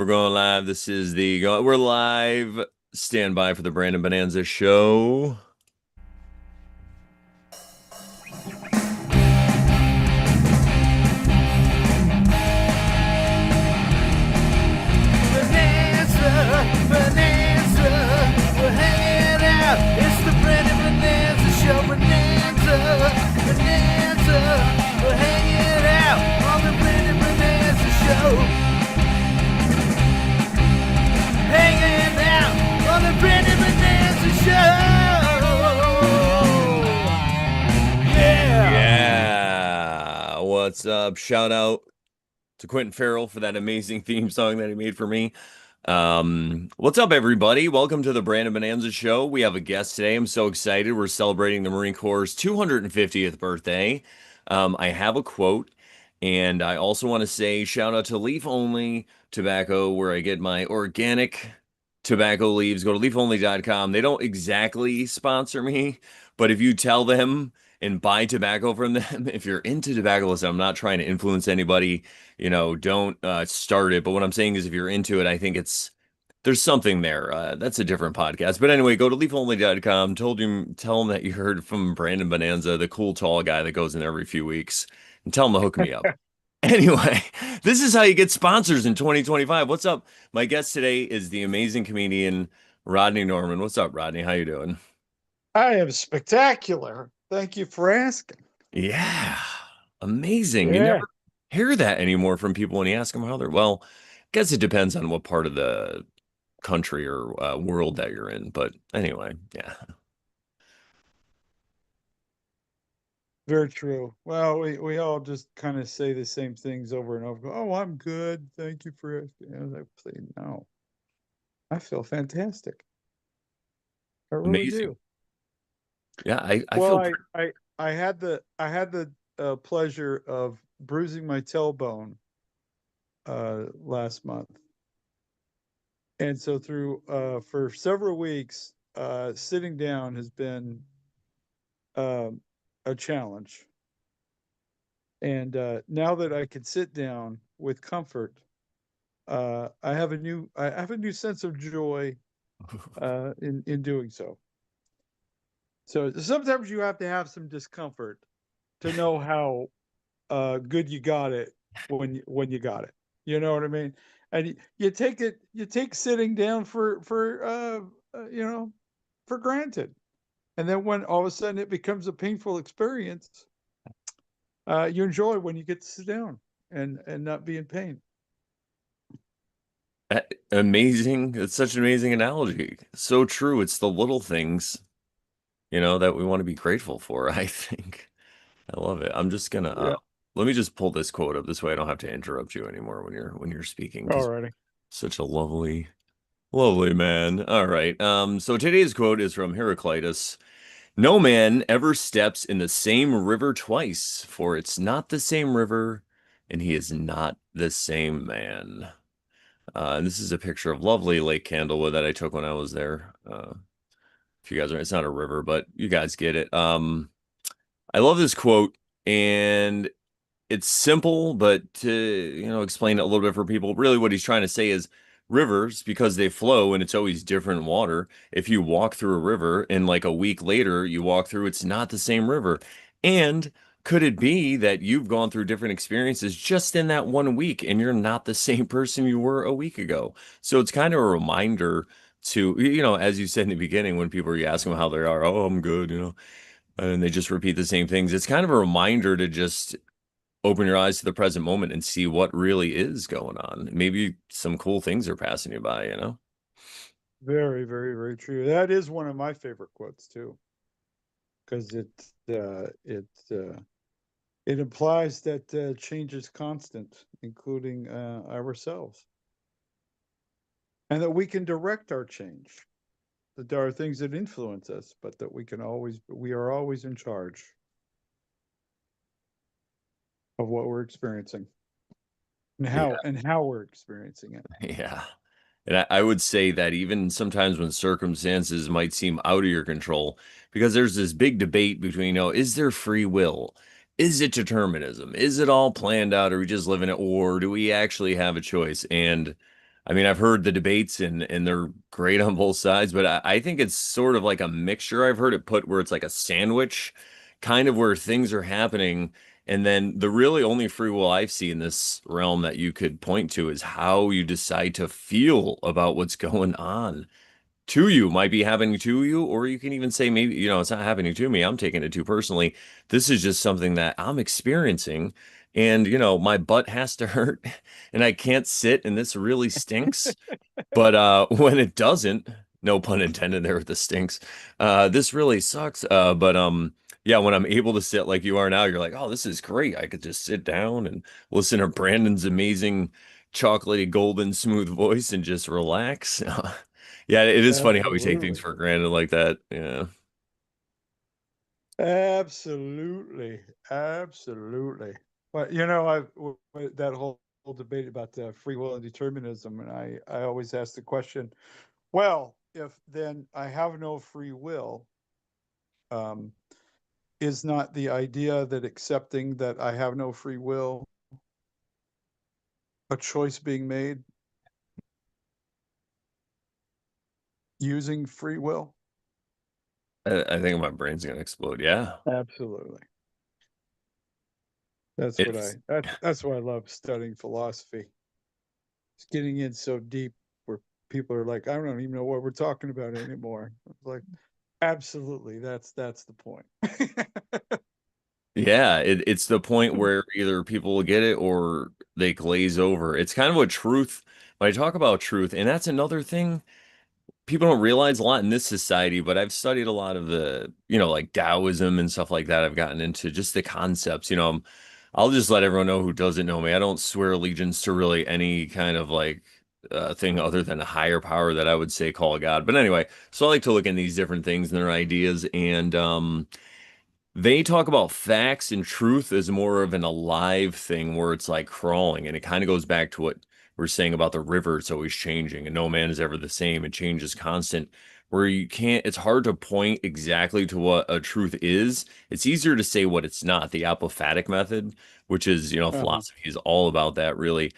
We're going live. We're live. Stand by for the Brandon Bonanza show. Bonanza, we're hanging out. It's the Brandon Bonanza show. Bonanza, we're hanging out on the Brandon Bonanza show. Hanging out on the Brandon Bonanza show. Yeah. What's up? Shout out to Quentin Farrell for that amazing theme song that he made for me. What's up, everybody? Welcome to the Brandon Bonanza show. We have a guest today. I'm so excited. We're celebrating the Marine Corps' 250th birthday. I have a quote, and I also want to say shout out to Leaf Only Tobacco, where I get my organic tobacco leaves. Go to leafonly.com. They don't exactly sponsor me, but if you tell them and buy tobacco from them, if you're into tobacco, listen, I'm not trying to influence anybody, don't start it. But what I'm saying is if you're into it, I think there's something there. That's a different podcast. But anyway, go to leafonly.com. Tell them that you heard from Brandon Bonanza, the cool tall guy that goes in every few weeks, and tell them to hook me up. Anyway, this is how you get sponsors in 2025. What's up? My guest today is the amazing comedian Rodney Norman. What's up, Rodney? How you doing? I am spectacular. Thank you for asking. Yeah, amazing. You Yeah. never hear that anymore from people when you ask them how they're. Well, I guess it depends on what part of the country or world that you're in. But anyway, yeah. Very true. Well, we all just kind of say the same things over and over. Oh, I'm good. Thank you for asking. I was like, please, no. I feel fantastic. I really Amazing. do. Yeah, I Well, feel I had the pleasure of bruising my tailbone last month. And so through for several weeks, sitting down has been um a challenge. And now that I can sit down with comfort, I have a new sense of joy in doing so. So sometimes you have to have some discomfort to know how good you got it when you got it. You know what I mean? And you take sitting down for granted, and then when all of a sudden it becomes a painful experience, you enjoy when you get to sit down and not be in pain. amazing. It's such an amazing analogy. So true. It's the little things, that we want to be grateful for, I think. I love it. I'm just gonna Yeah. let me just pull this quote up this way I don't have to interrupt you anymore when you're speaking because Alrighty. such a lovely man. All right. So today's quote is from Heraclitus. No man ever steps in the same river twice, for it's not the same river, and he is not the same man. And this is a picture of lovely Lake Candlewood that I took when I was there. If you guys are, it's not a river, but you guys get it. I love this quote, and it's simple, but to, explain it a little bit for people, really what he's trying to say is rivers, because they flow and it's always different water. If you walk through a river and like a week later you walk through, it's not the same river. And could it be that you've gone through different experiences just in that one week and you're not the same person you were a week ago? So it's kind of a reminder to, as you said in the beginning, when people you ask them how they are, oh, I'm good, and they just repeat the same things. It's kind of a reminder to just open your eyes to the present moment and see what really is going on. Maybe some cool things are passing you by. Very, very, very true. That is one of my favorite quotes too, because it implies that change is constant, including ourselves, and that we can direct our change. That there are things that influence us, but that we are always in charge of what we're experiencing and Yeah. how we're experiencing it. Yeah. And I would say that even sometimes when circumstances might seem out of your control, because there's this big debate between, is there free will? Is it determinism? Is it all planned out? Are we just living it? Or do we actually have a choice? And I mean, I've heard the debates and they're great on both sides, but I think it's sort of like a mixture. I've heard it put where it's like a sandwich, kind of where things are happening. And then the really only free will I see in this realm that you could point to is how you decide to feel about what's going on to you, might be happening to you, or you can even say maybe, it's not happening to me. I'm taking it too personally. This is just something that I'm experiencing, and my butt has to hurt, and I can't sit, and this really stinks. But when it doesn't, no pun intended there with the stinks, this really sucks. But yeah, when I'm able to sit like you are now, you're like, oh, this is great. I could just sit down and listen to Brandon's amazing chocolatey golden smooth voice and just relax. Yeah, it is funny how we take things Absolutely. for granted like that. Yeah. Absolutely. Absolutely. But that whole debate about free will and determinism, and I always ask the question, well, if then I have no free will, um, is not the idea that accepting that I have no free will a choice being made using free will? I think my brain's gonna explode. Yeah. Absolutely. That's what It's I that's why I love studying philosophy. It's getting in so deep where people are like, I don't even know what we're talking about anymore. It's like, absolutely, that's the point. yeah, it's the point where either people will get it or they glaze over. It's kind of a truth. When I talk about truth, and that's another thing people don't realize a lot in this society, but I've studied a lot of the, like Taoism and stuff like that. I've gotten into just the concepts, I'll just let everyone know who doesn't know me. I don't swear allegiance to really any kind of like thing other than a higher power that I would say call God. But anyway, so I like to look in these different things and their ideas, and they talk about facts and truth as more of an alive thing where it's like crawling. And it kind of goes back to what we're saying about the river. It's always changing and no man is ever the same. And change is constant. Where you can't, it's hard to point exactly to what a truth is. It's easier to say what it's not. The apophatic method, which is, Uh-huh. philosophy is all about that, really.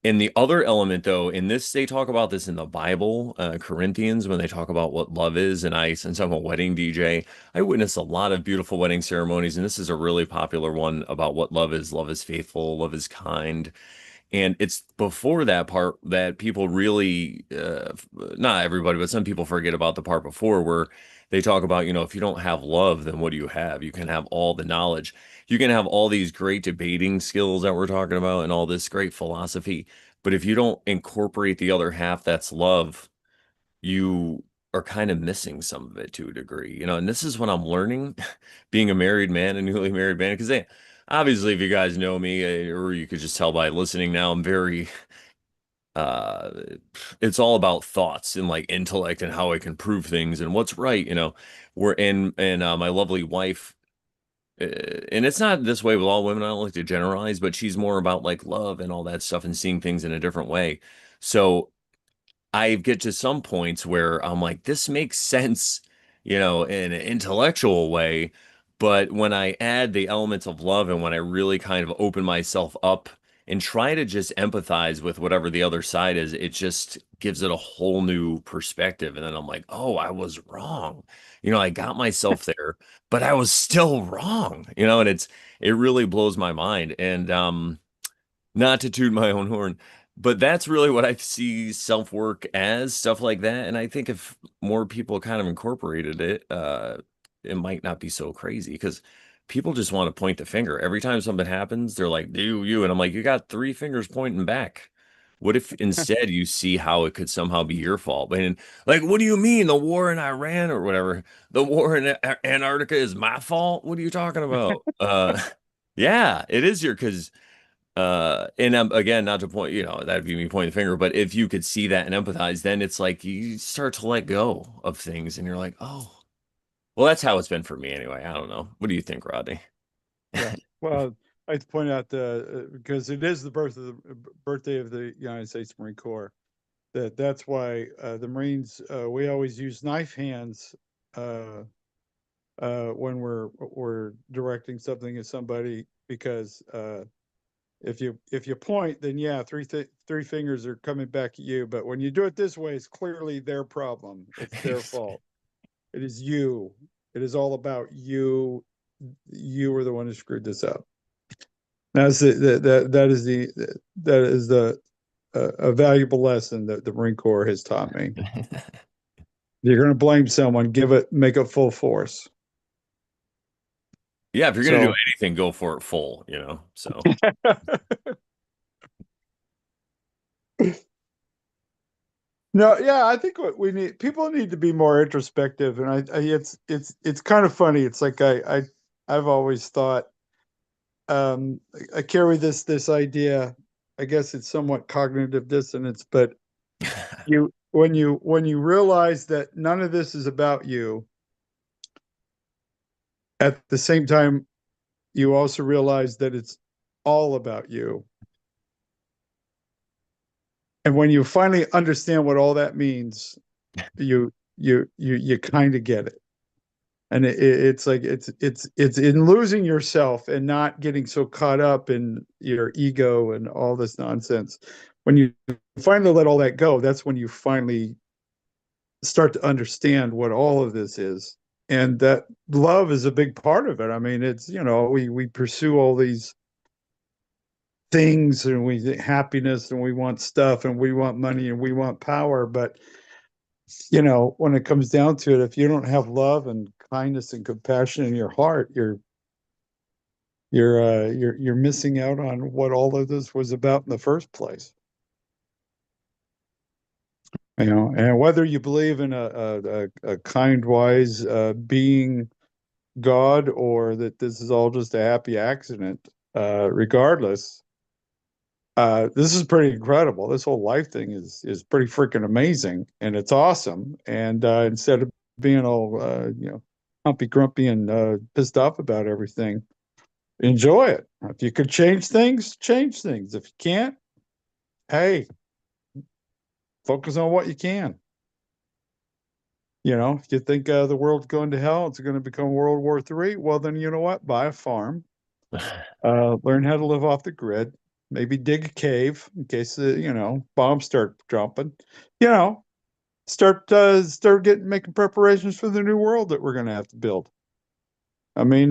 And the other element, though, in this, they talk about this in the Bible, Corinthians, when they talk about what love is. And since I'm a wedding DJ, I witness a lot of beautiful wedding ceremonies. And this is a really popular one about what love is. Love is faithful, love is kind. And it's before that part that people really, not everybody, but some people forget about the part before where they talk about, if you don't have love, then what do you have? You can have all the knowledge. You can have all these great debating skills that we're talking about and all this great philosophy. But if you don't incorporate the other half, that's love, you are kind of missing some of it to a degree, and this is what I'm learning being a married man, a newly married man, because obviously, if you guys know me, or you could just tell by listening now, I'm very uh it's all about thoughts and like intellect and how I can prove things and what's right, we're in and my lovely wife, uh, and it's not this way with all women, I don't like to generalize, but she's more about like love and all that stuff and seeing things in a different way. So I get to some points where I'm like, this makes sense, in an intellectual way. But when I add the elements of love and when I really kind of open myself up and try to just empathize with whatever the other side is, it just gives it a whole new perspective. And then I'm like, oh, I was wrong. I got myself there, but I was still wrong, and it really blows my mind. And not to toot my own horn, but that's really what I see self-work as, stuff like that. And I think if more people kind of incorporated it, it might not be so crazy because people just want to point the finger. Every time something happens, they're like, you. And I'm like, you got three fingers pointing back. What if instead you see how it could somehow be your fault? And like, what do you mean the war in Iran or whatever? The war in Antarctica is my fault? What are you talking about? Yeah, it is your because and again, not to point, that'd be me pointing the finger, but if you could see that and empathize, then it's like you start to let go of things and you're like, oh, well, that's how it's been for me anyway. I don't know. What do you think, Rodney? Yeah. Well, I like to point out because it is the birthday of the United States Marine Corps. That's why the Marines we always use knife hands uh, when we're directing something at somebody because if you point, then yeah, three fingers are coming back at you. But when you do it this way, it's clearly their problem. It's their fault. It is you. It is all about you. You were the one who screwed this up. That's that is the a valuable lesson that the Marine Corps has taught me. If you're going to blame someone, make it full force. Yeah, if you're gonna do So anything, go for it full, So no, yeah, I think what we need people need to be more introspective, and it's kind of funny. It's like I've always thought I carry this idea. I guess it's somewhat cognitive dissonance, but when you realize that none of this is about you, at the same time, you also realize that it's all about you. And when you finally understand what all that means, you kind of get it. And it's like it's in losing yourself and not getting so caught up in your ego and all this nonsense. When you finally let all that go, that's when you finally start to understand what all of this is. And that love is a big part of it. I mean, it's, we pursue all these things, and we happiness, and we want stuff, and we want money, and we want power. But, when it comes down to it, if you don't have love and kindness and compassion in your heart, you're missing out on what all of this was about in the first place. And whether you believe in a kind, wise being, God, or that this is all just a happy accident, regardless, this is pretty incredible. This whole life thing is pretty freaking amazing, and it's awesome. And instead of being all humpy grumpy and pissed off about everything, enjoy it. If you could change things, change things. If you can't, hey, focus on what you can. If you think the world's going to hell, it's going to become World War III. Well, then you know what? Buy a farm, learn how to live off the grid, maybe dig a cave in case bombs start dropping. You know, start making preparations for the new world that we're going to have to build. I mean,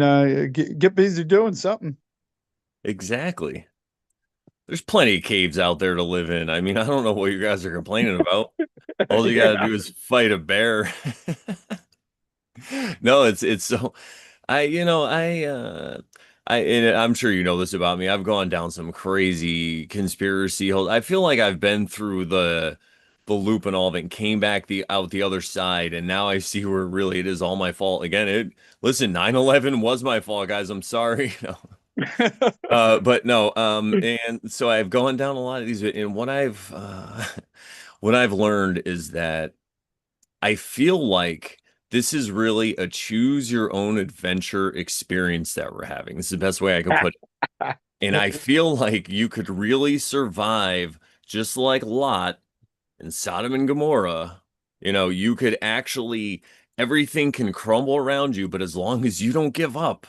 get busy doing something. exactly. There's plenty of caves out there to live in. I mean, I don't know what you guys are complaining about. All you gotta Yeah, do is fight a bear. No, it's so and I'm sure you know this about me. I've gone down some crazy conspiracy holes. I feel like I've been through the loop and all of it and came back out the other side, and now I see where really it is all my fault. Again, listen, 9/11 was my fault, guys. I'm sorry. No. But no, and so I've gone down a lot of these, and what I've learned is that I feel like this is really a choose your own adventure experience that we're having. This is the best way I could put it. And I feel like you could really survive just like Lot and Sodom and Gomorrah. You could actually, everything can crumble around you, but as long as you don't give up.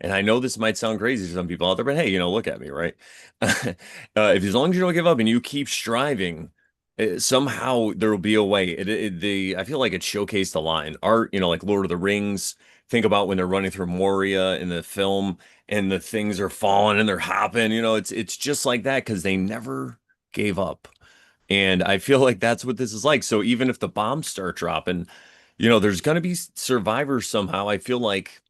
And I know this might sound crazy to some people out there, but hey, look at me, right? If as long as you don't give up and you keep striving, somehow there will be a way. I feel like it showcased a lot in art, like Lord of the Rings. Think about when they're running through Moria in the film, and the things are falling and they're hopping. It's just like that because they never gave up. And I feel like that's what this is like. So even if the bombs start dropping, there's gonna be survivors somehow. I feel like.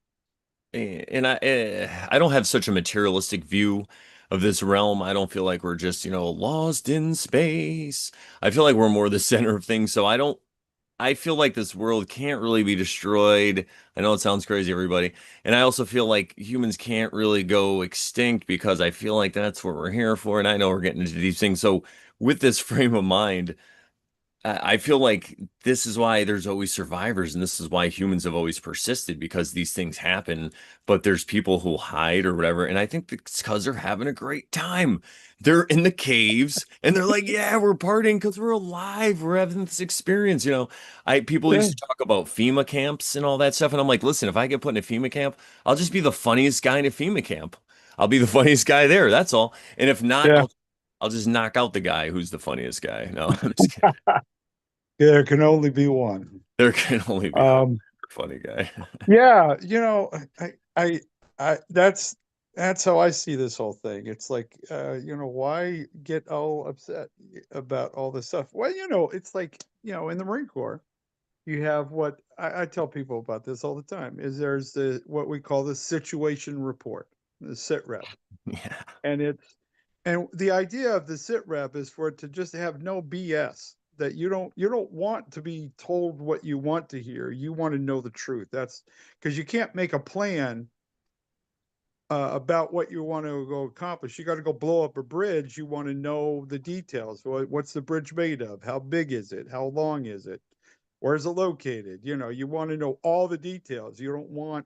And I don't have such a materialistic view of this realm. I don't feel like we're just, lost in space. I feel like we're more the center of things. So I feel like this world can't really be destroyed. I know it sounds crazy, everybody. And I also feel like humans can't really go extinct because I feel like that's what we're here for. And I know we're getting into these things. So with this frame of mind, I feel like this is why there's always survivors, and this is why humans have always persisted because these things happen. But there's people who hide or whatever, and I think it's because they're having a great time. They're in the caves, and they're like, "Yeah, we're partying because we're alive. We're having this experience." People yeah, used to talk about FEMA camps and all that stuff, and I'm like, "Listen, if I get put in a FEMA camp, I'll just be the funniest guy in a FEMA camp. I'll be the funniest guy there. That's all. And if not, yeah. I'll just knock out the guy who's the funniest guy. No, I'm just kidding. There can only be one. There can only be one Um, funny guy. yeah, I, I, that's how I see this whole thing. It's like, why get all upset about all this stuff? Well, it's like, in the Marine Corps, you have what I tell people about this all the time is there's the what we call the situation report, the sit rep. Yeah. And the idea of the sit rep is for it to just have no BS, that you don't want to be told what you want to hear. You want to know the truth. That's because you can't make a plan about what you want to go accomplish. You got to go blow up a bridge. You want to know the details. What's the bridge made of? How big is it? How long is it? Where's it located? You want to know all the details. You don't want,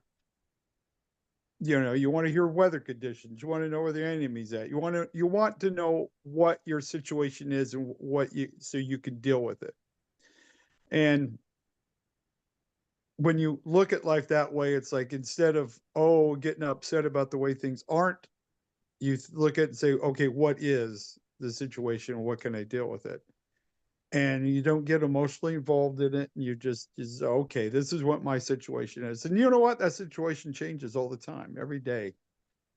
you want to hear weather conditions. You want to know where the enemy's at. You want to know what your situation is and so you can deal with it. And when you look at life that way, it's like instead of getting upset about the way things aren't, you look at it and say, okay, what is the situation? What can I deal with it? And you don't get emotionally involved in it. And you just okay, this is what my situation is. And you know what? That situation changes all the time. Every day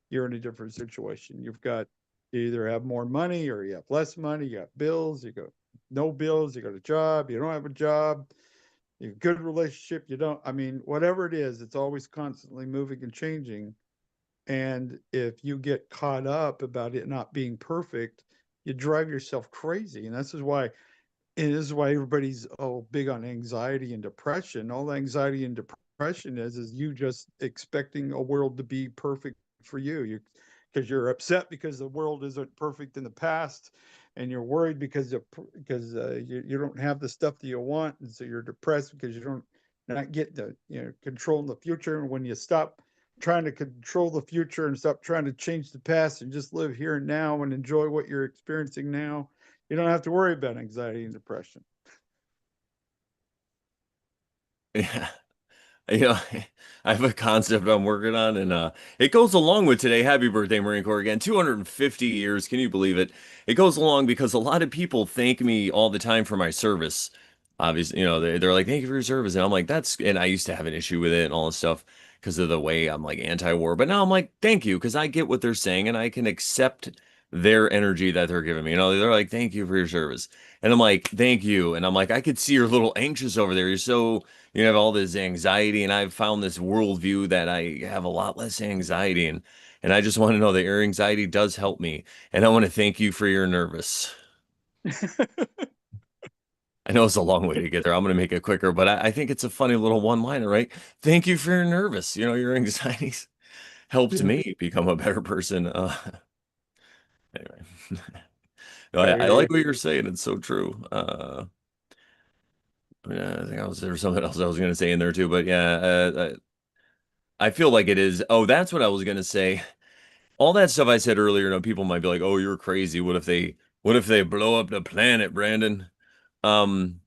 you're in a different situation. You either have more money or you have less money. You got bills. You got no bills. You got a job. You don't have a job. You have a good relationship. You don't. I mean, whatever it is, it's always constantly moving and changing. And if you get caught up about it not being perfect, you drive yourself crazy. And this is why everybody's big on anxiety and depression. All anxiety and depression is you just expecting a world to be perfect for you. Because you're upset because the world isn't perfect in the past, and you're worried because you don't have the stuff that you want, and so you're depressed because you don't not get the control in the future. And when you stop trying to control the future and stop trying to change the past and just live here and now and enjoy what you're experiencing now, you don't have to worry about anxiety and depression. Yeah. You know, I have a concept I'm working on, and it goes along with today. Happy birthday, Marine Corps again. 250 years. Can you believe it? It goes along because a lot of people thank me all the time for my service. Obviously, they're like, thank you for your service. And I'm like, and I used to have an issue with it and all this stuff because of the way I'm like anti-war. But now I'm like, thank you, because I get what they're saying and I can accept their energy that they're giving me. They're like, thank you for your service. And I'm like, thank you. And I'm like, I could see you're a little anxious over there. You're so you have all this anxiety, and I've found this worldview that I have a lot less anxiety, and I just want to know that your anxiety does help me, and I want to thank you for your nervous. I know it's a long way to get there. I'm going to make it quicker, but I think it's a funny little one-liner, right? Thank you for your nervous. Your anxieties helped me become a better person. Anyway, no, I I hear like you. what you're saying. It's so true. Yeah, I think there was something else I was going to say in there too, but yeah, I feel like it is. Oh, that's what I was going to say. All that stuff I said earlier, people might be like, "Oh, you're crazy. What if they blow up the planet, Brandon?" Um,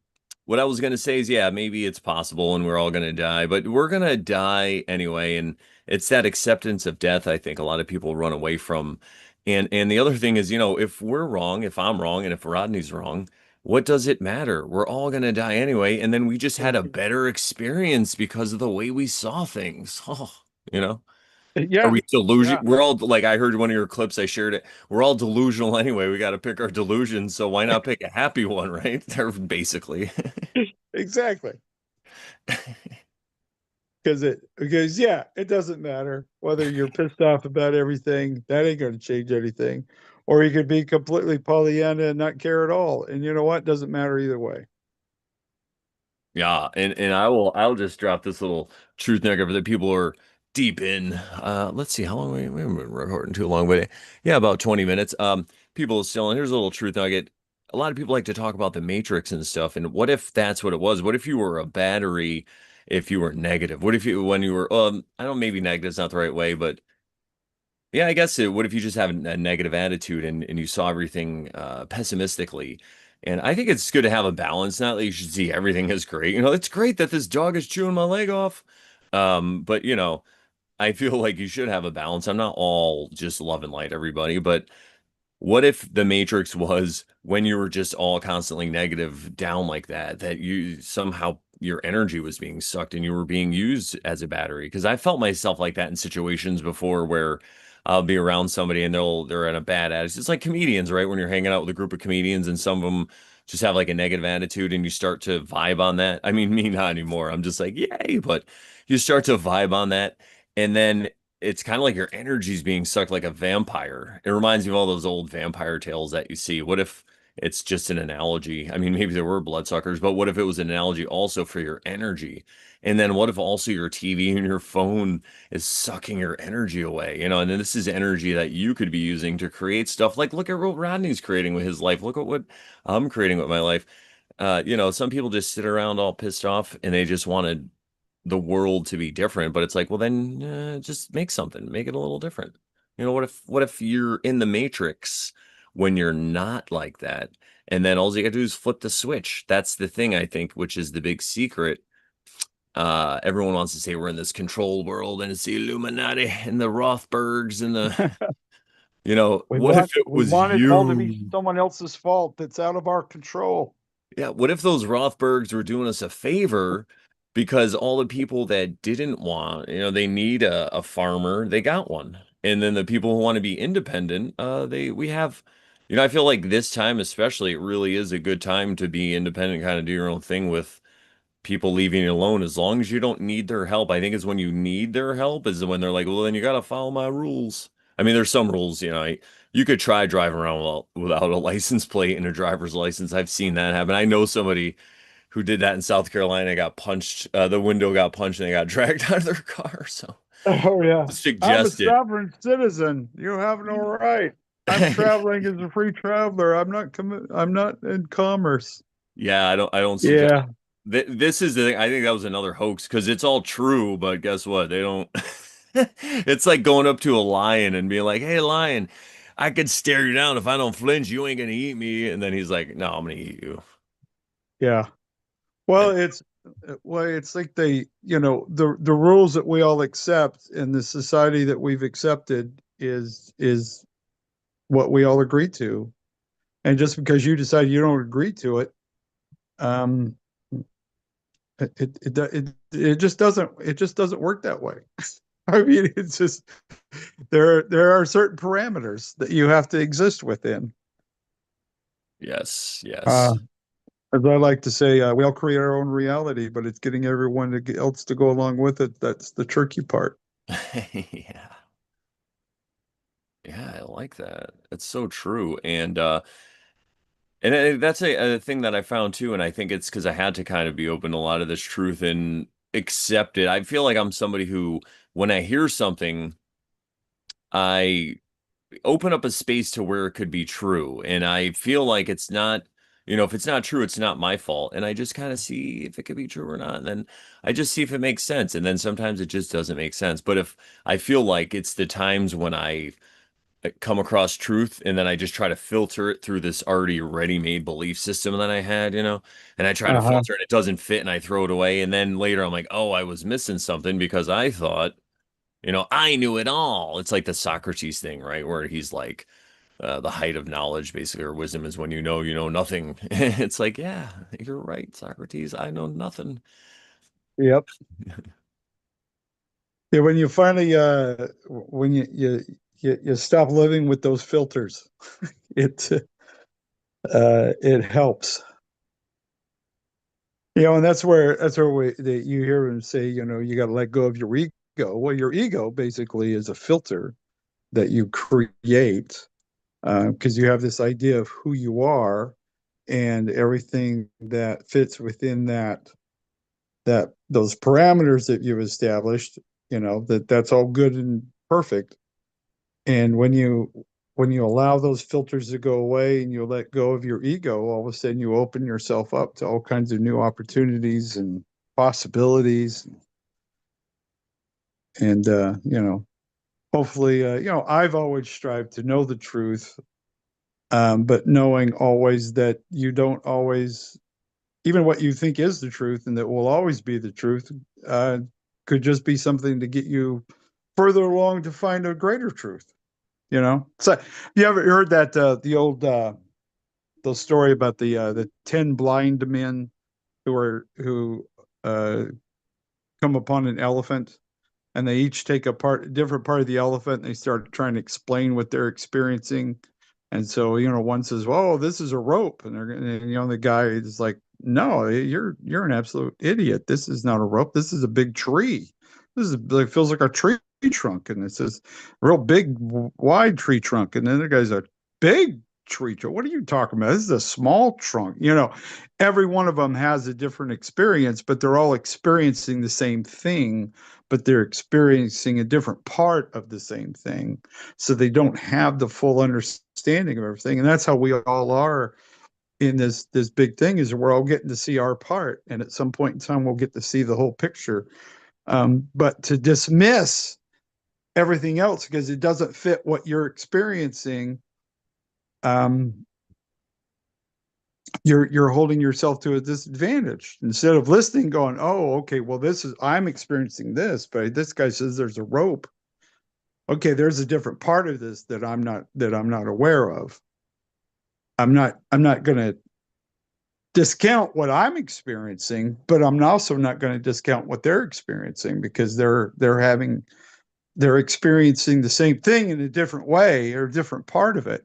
what I was gonna say is, yeah, maybe it's possible and we're all gonna die, but we're gonna die anyway, and it's that acceptance of death I think a lot of people run away from. And the other thing is, if we're wrong, if I'm wrong, and if Rodney's wrong, what does it matter? We're all gonna die anyway, and then we just had a better experience because of the way we saw things. Oh, you know? Are Yeah, we delusion? yeah. We're all like I heard one of your clips. I shared it. We're all delusional anyway. We got to pick our delusions. So why not pick a happy one, right? They're basically. Exactly. Because yeah, it doesn't matter whether you're pissed off about everything. That ain't going to change anything. Or you could be completely Pollyanna and not care at all. And you know what? Doesn't matter either way. Yeah, and I'll just drop this little truth nugget that people are deep in. Let's see how long we haven't been recording too long, but yeah, about 20 minutes. People are still, and here's a little truth nugget. A lot of people like to talk about the Matrix and stuff, and what if that's what it was? What if you were a battery if you were negative? What if when you were I don't maybe negative is not the right way, but yeah, I guess what if you just have a negative attitude and you saw everything pessimistically? And I think it's good to have a balance. Not that you should see everything as great. It's great that this dog is chewing my leg off. But I feel like you should have a balance. I'm not all just love and light everybody, but what if the Matrix was when you were just all constantly negative down like that, that you somehow your energy was being sucked and you were being used as a battery? Because I felt myself like that in situations before where I'll be around somebody and they're in a bad attitude. It's like comedians, right? When you're hanging out with a group of comedians and some of them just have like a negative attitude and you start to vibe on that. I mean, me not anymore. I'm just like, yay, but you start to vibe on that. And then it's kind of like your energy's being sucked like a vampire. It reminds me of all those old vampire tales that you see. What if it's just an analogy? I mean, maybe there were bloodsuckers, but what if it was an analogy also for your energy? And then what if also your TV and your phone is sucking your energy away? And then this is energy that you could be using to create stuff like look at what Rodney's creating with his life. Look at what I'm creating with my life. Some people just sit around all pissed off and they just wanted the world to be different, but it's like, well, then just make something, make it a little different. What if you're in the matrix when you're not like that, and then all you gotta do is flip the switch? That's the thing I think, which is the big secret. Everyone wants to say we're in this control world and it's the Illuminati and the Rothbergs and what if it We was want it all to be you? someone else's fault that's out of our control. Yeah, what if those Rothbergs were doing us a favor because all the people that didn't want, they need a farmer, they got one. And then the people who want to be independent, we have, I feel like this time especially, it really is a good time to be independent, kind of do your own thing with people leaving you alone as long as you don't need their help. I think is when you need their help is when they're like, well, then you got to follow my rules. I mean, there's some rules, you could try driving around without a license plate and a driver's license. I've seen that happen. I know somebody who did that in South Carolina, got punched, the window got punched and they got dragged out of their car. So Oh yeah. I'm a suggested. sovereign citizen. You have no right. I'm traveling as a free traveler. I'm not in commerce. Yeah, I don't suggest. Yeah. This is the thing. I think that was another hoax because it's all true, but guess what? They don't. It's like going up to a lion and being like, "Hey, lion, I could stare you down. If I don't flinch, you ain't gonna eat me." And then he's like, "No, I'm gonna eat you." Yeah. Well, And it's like the rules that we all accept in the society that we've accepted is what we all agree to. And just because you decide you don't agree to it, um, it just doesn't work that way. I mean, it's just there are certain parameters that you have to exist within. yes, Uh, yes, as I like to say, we all create our own reality, but it's getting else to go along with it. That's the tricky part. yeah, yeah. I like that. It's so true. And that's a thing that I found too, and I think it's because I had to kind of be open to a lot of this truth and accept it. I feel like I'm somebody who, when I hear something, I open up a space to where it could be true. And I feel like it's not, if it's not true, it's not my fault. And I just kind of see if it could be true or not. And then I just see if it makes sense. And then sometimes it just doesn't make sense. But if I feel like it's the times when I come across truth and then I just try to filter it through this already ready-made belief system that I had, and I try to Uh-huh. filter and it doesn't fit and I throw it away. And then later I'm like, oh, I was missing something because I thought, I knew it all. It's like the Socrates thing, right? Where he's like, the height of knowledge, basically, or wisdom is when you know nothing. It's like, yeah, you're right, Socrates. I know nothing. Yep. Yeah, when you finally when you stop living with those filters, it it helps. And that's where you hear him say, you got to let go of your ego. Well, your ego basically is a filter that you create because you have this idea of who you are and everything that fits within that those parameters that you've established. That's all good and perfect. And when you allow those filters to go away and you let go of your ego, all of a sudden you open yourself up to all kinds of new opportunities and possibilities. And hopefully, I've always strived to know the truth, but knowing always that you don't always, even what you think is the truth and that will always be the truth, uh, could just be something to get you further along to find a greater truth. You know, so you ever heard that the old the story about the 10 blind men who uh come upon an elephant, and they each take different part of the elephant, and they start trying to explain what they're experiencing. And so, one says, "Oh, this is a rope," and the guy is like, "No, you're an absolute idiot. This is not a rope. This is a big tree. This is like feels like a tree trunk." And it says, "Real big, wide tree trunk." And then the guy's a big tree trunk. What are you talking about? This is a small trunk. Every one of them has a different experience, but they're all experiencing the same thing, but they're experiencing a different part of the same thing. So they don't have the full understanding of everything. And that's how we all are in this big thing, is we're all getting to see our part. And at some point in time, we'll get to see the whole picture. But to dismiss everything else because it doesn't fit what you're experiencing, um, you're holding yourself to a disadvantage instead of listening, going, "Oh, okay, well, I'm experiencing this, but this guy says there's a rope. Okay, there's a different part of this that I'm not aware of. I'm not going to discount what I'm experiencing, but I'm also not going to discount what they're experiencing, because they're experiencing the same thing in a different way, or a different part of it.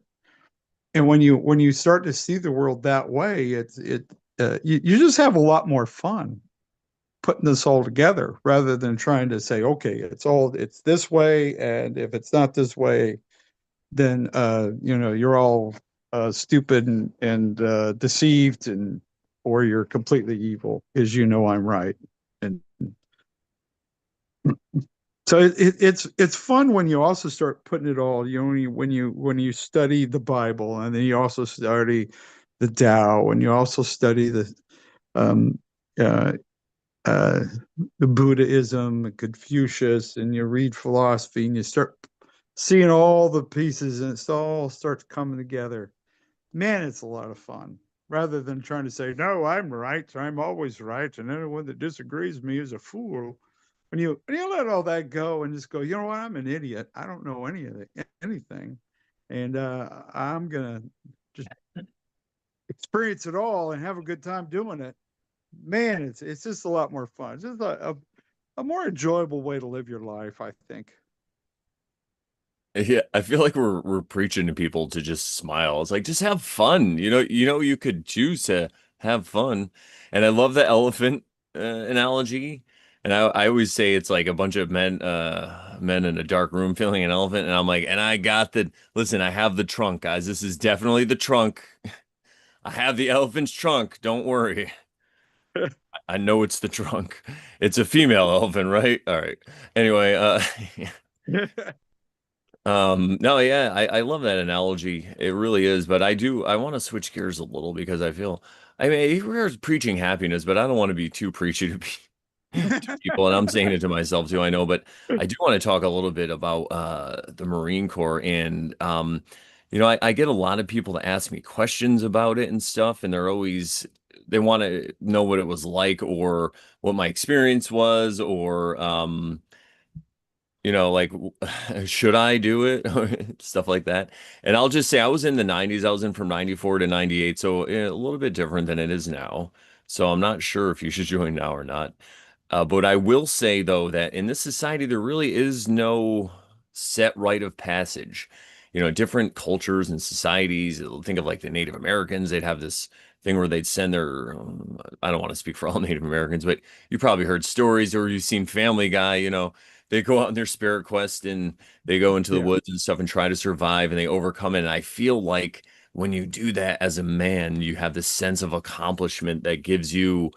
And when you start to see the world that way, you just have a lot more fun putting this all together, rather than trying to say, okay, it's this way, and if it's not this way, then you're all stupid and deceived, or you're completely evil, because I'm right. And so it's fun when you also start putting it all, when you study the Bible, and then you also study the Tao, and you also study um uh, uh, the Buddhism, Confucius, and you read philosophy, and you start seeing all the pieces, and it all starts coming together. Man, it's a lot of fun. Rather than trying to say, "No, I'm right. I'm always right, and anyone that disagrees with me is a fool." When you let all that go and just go, "You know what? I'm an idiot. I don't know anything, and I'm gonna just experience it all and have a good time doing it." Man, it's just a lot more fun. It's just a more enjoyable way to live your life, I think. Yeah, I feel like we're preaching to people to just smile. It's like just have fun. You could choose to have fun. And I love the elephant analogy. And I always say it's like a bunch of men in a dark room feeling an elephant. And I'm like, and I got listen, I have the trunk, guys. This is definitely the trunk. I have the elephant's trunk. Don't worry. I know it's the trunk. It's a female elephant, right? All right. Anyway, no, yeah, I love that analogy. It really is. But I want to switch gears a little because I mean, we're preaching happiness, but I don't want to be too preachy to to people. And I'm saying it to myself too, I know. But I do want to talk a little bit about the Marine Corps. And, I get a lot of people to ask me questions about it and stuff. And they want to know what it was like, or what my experience was, or, like, should I do it? Stuff like that. And I'll just say I was in the 90s. I was in from 94 to 98, so a little bit different than it is now. So I'm not sure if you should join now or not. But I will say, though, that in this society, there really is no set rite of passage. Different cultures and societies, think of like the Native Americans, they'd have this thing where they'd send I don't want to speak for all Native Americans, but you probably heard stories, or you've seen Family Guy, they go out on their spirit quest, and they go into the Yeah. woods and stuff and try to survive, and they overcome it. And I feel like when you do that as a man, you have this sense of accomplishment that gives you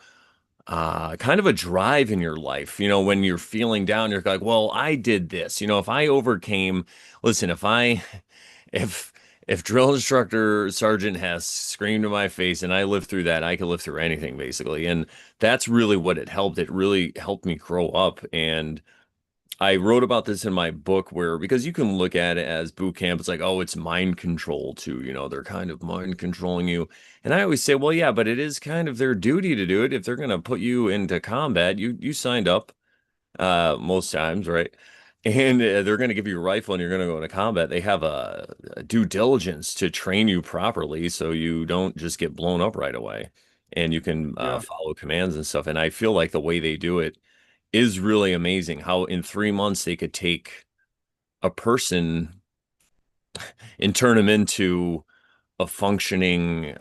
kind of a drive in your life. When you're feeling down, you're like, well, I did this. If I overcame, listen, if if drill instructor Sergeant Hess screamed in my face and I lived through that, I could live through anything basically. And that's really what it helped. It really helped me grow up. And I wrote about this in my book, because you can look at it as boot camp. It's like, oh, it's mind control too. They're kind of mind controlling you. And I always say, well, yeah, but it is kind of their duty to do it. If they're going to put you into combat, you signed up most times, right? and they're going to give you a rifle and you're going to go into combat. They have a due diligence to train you properly so you don't just get blown up right away and you can Yeah. follow commands and stuff. And I feel like the way they do it is really amazing. How in 3 months they could take a person and turn them into a functioning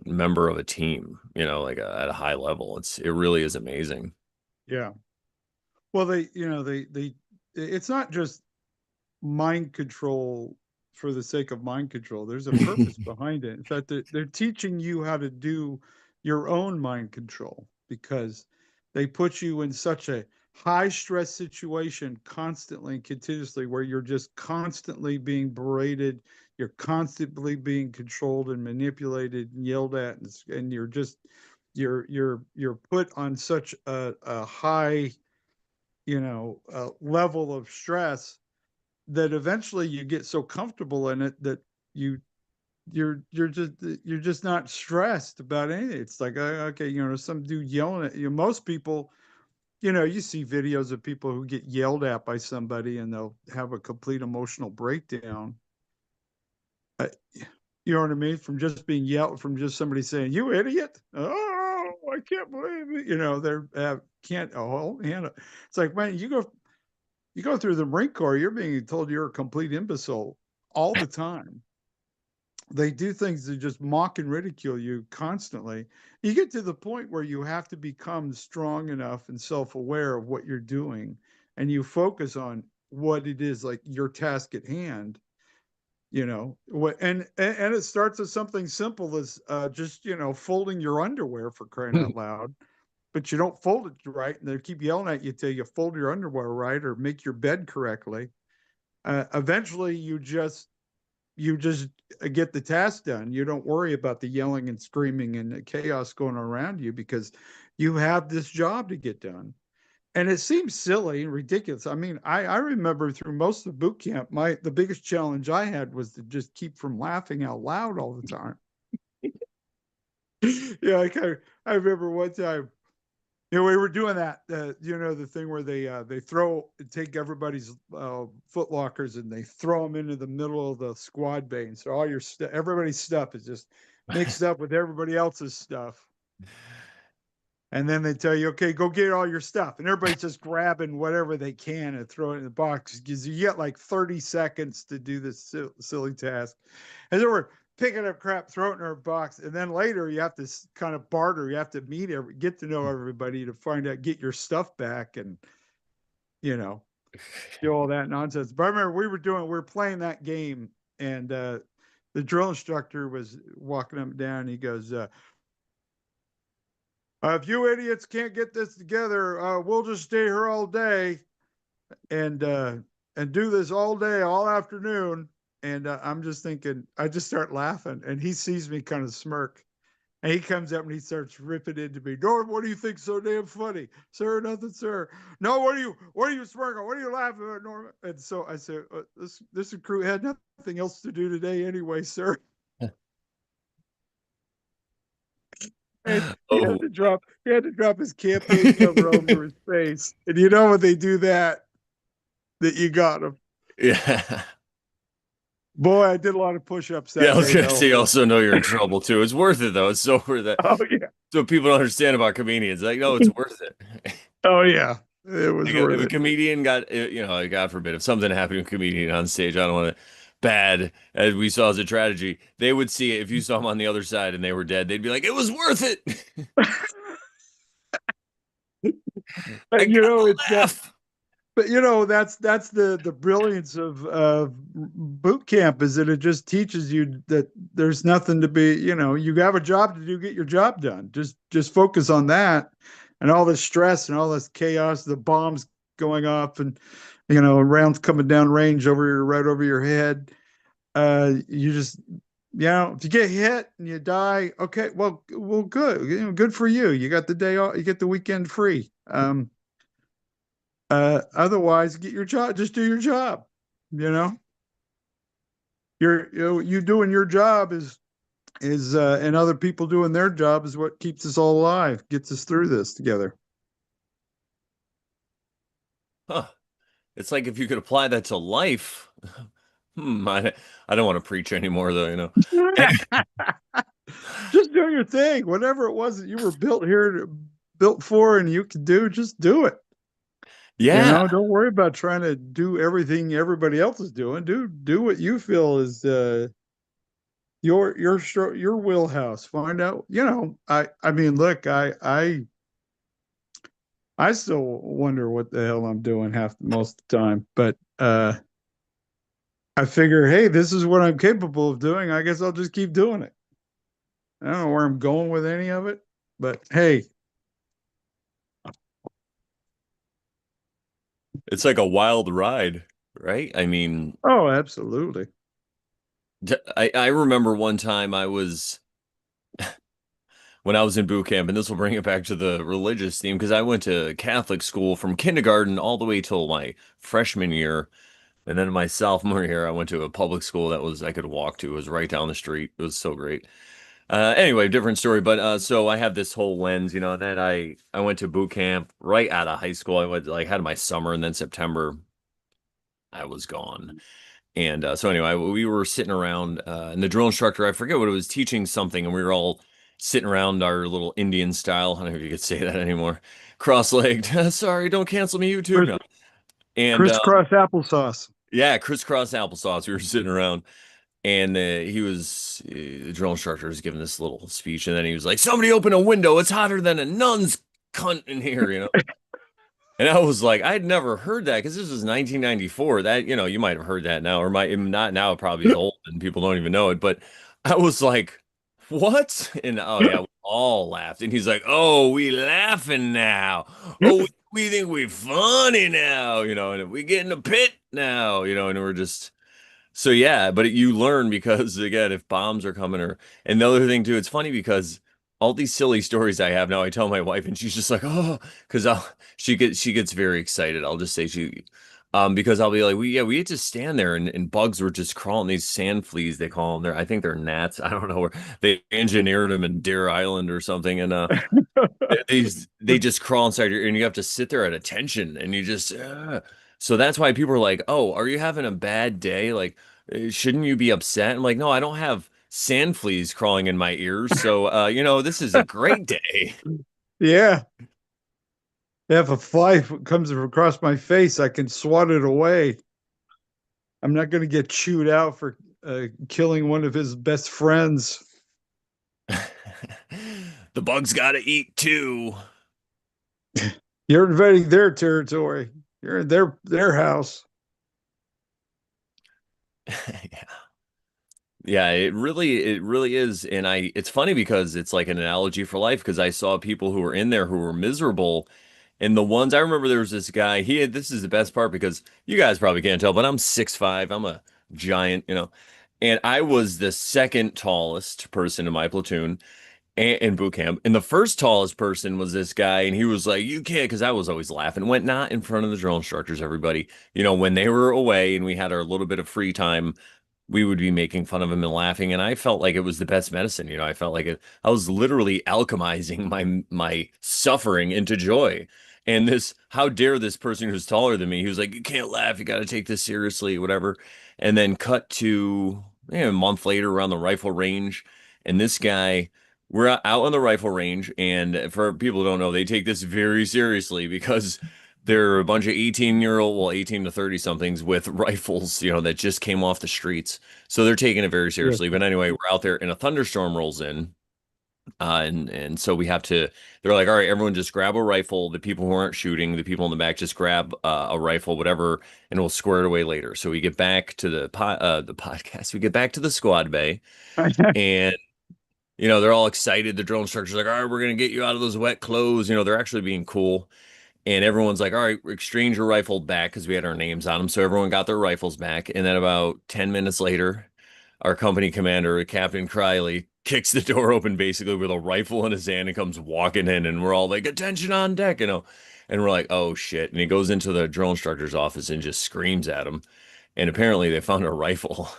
member of a team, like at a high level. It really is amazing. Yeah. Well, it's not just mind control for the sake of mind control. There's a purpose behind it. In fact, they're teaching you how to do your own mind control because they put you in such a high stress situation constantly and continuously where you're just constantly being berated, you're constantly being controlled and manipulated and yelled at, and you're just you're put on such a high level of stress that eventually you get so comfortable in it that you you're just not stressed about anything. It's like, okay, some dude yelling at you. Most people, you see videos of people who get yelled at by somebody and they'll have a complete emotional breakdown. uh, you know what I mean? From just being yelled, from just somebody saying, "You idiot!" Oh, I can't believe it. They're can't. Oh, Hannah. It's like, man, you go through the Marine Corps, you're being told you're a complete imbecile all the time. They do things to just mock and ridicule you constantly. You get to the point where you have to become strong enough and self-aware of what you're doing, and you focus on what it is, like your task at hand. And it starts with something simple as just folding your underwear, for crying out loud. But you don't fold it right, and they keep yelling at you till you fold your underwear right or make your bed correctly. Eventually, you just get the task done. You don't worry about the yelling and screaming and the chaos going around you because you have this job to get done. And it seems silly and ridiculous. I mean, I remember through most of boot camp, the biggest challenge I had was to just keep from laughing out loud all the time. Yeah, I remember one time, we were doing that. The thing where they take everybody's foot lockers and they throw them into the middle of the squad bay, and so all your stuff, everybody's stuff, is just mixed up with everybody else's stuff. And then they tell you, okay, go get all your stuff, and everybody's just grabbing whatever they can and throw it in the box because you get like 30 seconds to do this silly task. And then we're picking up crap, throw it in our box, and then later you have to kind of barter. You have to get to know everybody to find out, get your stuff back, and you know, do all that nonsense. But I remember we were playing that game, and the drill instructor was walking up and down. He goes, "If you idiots can't get this together, we'll just stay here all day and uh, and do this all day, all afternoon." And I'm just thinking, I just start laughing, and he sees me kind of smirk, and he comes up and he starts ripping into me. "Norm, what do you think so damn funny, sir? Nothing, sir. No, what are you smirking? What are you laughing at, Norm?" And so I said, "This crew had nothing else to do today anyway, sir." And he Oh, had to drop his campaign cover over his face. And when they do that you got him. yeah. Boy, I did a lot of push-ups Yeah, I that was day gonna though. say, you also know you're in trouble too. It's worth it though. It's so worth it. Oh yeah. So people don't understand about comedians. Like, no, it's worth it. Oh yeah. It was Like worth if a it. comedian got, God forbid, if something happened to a comedian on stage, I don't want to bad as we saw as a tragedy. They would see it if you saw them on the other side and they were dead. They'd be like, it was worth it. I You got know, the it's laugh. but that's the brilliance of boot camp, is that it just teaches you that there's nothing to be, you have a job to do, get your job done. Just focus on that, and all this stress and all this chaos, the bombs going off, and rounds coming down range right over your head. You just if you get hit and you die, okay, well, good, good for you. You got the day off, you get the weekend free. Otherwise, get your job. Just do your job. You know, you doing your job and other people doing their job is what keeps us all alive, gets us through this together. Huh. it's like if you could apply that to life. I don't want to preach anymore though, Just do your thing. Whatever it was that you were built for and you can do, just do it. Yeah, Don't worry about trying to do everything everybody else is doing. Do what you feel is your wheelhouse. Find out, I mean, look, I still wonder what the hell I'm doing half most of the time, but I figure, hey, this is what I'm capable of doing. I guess I'll just keep doing it. I don't know where I'm going with any of it, but hey, it's like a wild ride, right? I mean, oh, absolutely. I remember one time when I was in boot camp, and this will bring it back to the religious theme because I went to Catholic school from kindergarten all the way till my freshman year. And then my sophomore year, I went to a public school that was I could walk to. It was right down the street. It was so great. Anyway, different story. But so I have this whole lens, and then I went to boot camp right out of high school. I went like had my summer, and then September I was gone. And so anyway, we were sitting around, and the drill instructor, I forget what it was, teaching something, and we were all sitting around our little Indian style. I don't know if you could say that anymore. Cross-legged. Sorry, don't cancel me, YouTube. Chris, No. And crisscross applesauce. yeah, crisscross applesauce. We were sitting around, and the drill instructor was giving this little speech, and then he was like, "Somebody open a window. It's hotter than a nun's cunt in here." And I was like, I'd never heard that because this was 1994. That, you might have heard that now, or might not now. It probably is old and people don't even know it. But I was like, what? And oh yeah, we all laughed. And he's like, oh, we laughing now. Oh, we think we funny now, and we get in the pit now, and we're just so yeah, but you learn because again, if bombs are coming and the other thing too, it's funny because all these silly stories I have now, I tell my wife and she's just like, oh, because she gets very excited. I'll just say because I'll be like, we had to stand there and bugs were just crawling these sand fleas they call them. I think they're gnats. I don't know where they engineered them in Deer Island or something, and they just crawl inside your ear and you have to sit there at attention and you just so that's why people are like, "Oh, are you having a bad day? Like, shouldn't you be upset?" I'm like, "No, I don't have sand fleas crawling in my ears. So, this is a great day." Yeah. If a fly comes across my face, I can swat it away. I'm not going to get chewed out for killing one of his best friends. The bugs got to eat too. You're invading their territory. You're in their house. Yeah. Yeah, it really is. And it's funny because it's like an analogy for life because I saw people who were in there who were miserable. And the ones I remember there was this guy, this is the best part because you guys probably can't tell, but I'm 6'5". I'm a giant, and I was the second tallest person in my platoon in boot camp. And the first tallest person was this guy, and he was like, "You can't," because I was always laughing. Went not in front of the drill instructors, everybody. When they were away and we had our little bit of free time, we would be making fun of him and laughing, and I felt like it was the best medicine. I felt like I was literally alchemizing my suffering into joy. And how dare this person who's taller than me? He was like, "You can't laugh. You got to take this seriously, whatever." And then cut to a month later, around the rifle range, and this guy. We're out on the rifle range, and for people who don't know, they take this very seriously because they're a bunch of 18-year-old, well, 18 to 30 somethings with rifles, that just came off the streets. So they're taking it very Yeah. seriously. But anyway, we're out there and a thunderstorm rolls in. And so they're like, all right, everyone just grab a rifle. The people who aren't shooting, the people in the back, just grab a rifle, whatever, and we'll square it away later. So we get back to the podcast. We get back to the squad bay and they're all excited. The drill instructor's like, all right, we're going to get you out of those wet clothes. They're actually being cool. And everyone's like, all right, exchange your rifle back because we had our names on them. So everyone got their rifles back. And then about 10 minutes later, our company commander, Captain Criley, kicks the door open basically with a rifle in his hand and comes walking in. And we're all like, attention on deck, And we're like, oh shit. And he goes into the drill instructor's office and just screams at him. And apparently they found a rifle.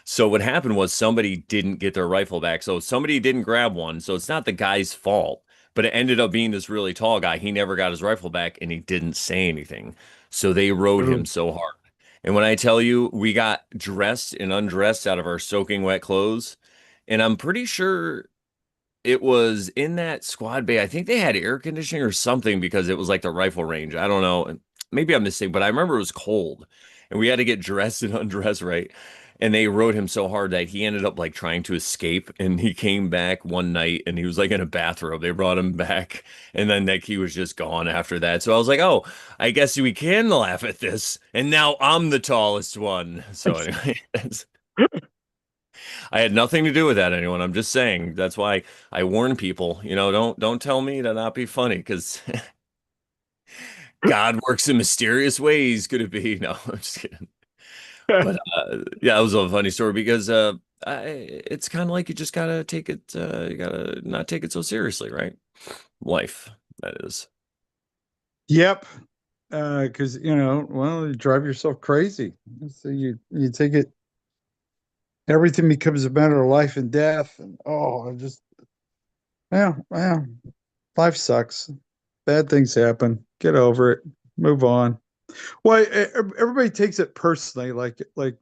So what happened was somebody didn't get their rifle back. So somebody didn't grab one. So it's not the guy's fault. but it ended up being this really tall guy. He never got his rifle back and he didn't say anything. So they rode him Boom. so hard. And when I tell you, we got dressed and undressed out of our soaking wet clothes, and I'm pretty sure it was in that squad bay. I think they had air conditioning or something because it was like the rifle range. I don't know. Maybe I'm mistaken, but I remember it was cold and we had to get dressed and undressed right. And they rode him so hard that he ended up like trying to escape. And he came back one night and he was like in a bathrobe. They brought him back. And then like he was just gone after that. So I was like, oh, I guess we can laugh at this. And now I'm the tallest one. So anyway, I had nothing to do with that, anyone. I'm just saying. That's why I warn people, don't tell me to not be funny because God works in mysterious ways. Could it be? No, I'm just kidding. But yeah, it was a funny story because it's kind of like you just gotta take it. You gotta not take it so seriously, right? Life, that is. Yep. Because well, you drive yourself crazy. So you take it. Everything becomes a matter of life and death, and I just yeah. Life sucks. Bad things happen. Get over it. Move on. Well, everybody takes it personally, like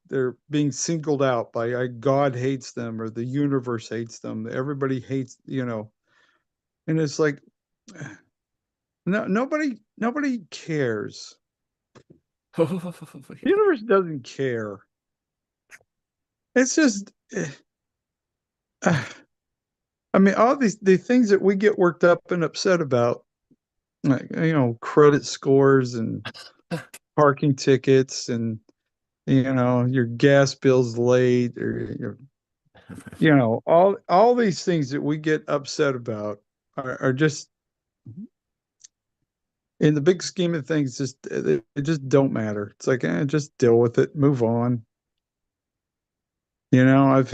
they're being singled out by God hates them or the universe hates them. Everybody hates, and it's like no, nobody cares. The universe doesn't care. It's just, uh, I mean, all the things that we get worked up and upset about, like credit scores and parking tickets and your gas bill's late or all these things that we get upset about are just in the big scheme of things just they just don't matter. It's like just deal with it, move on. I've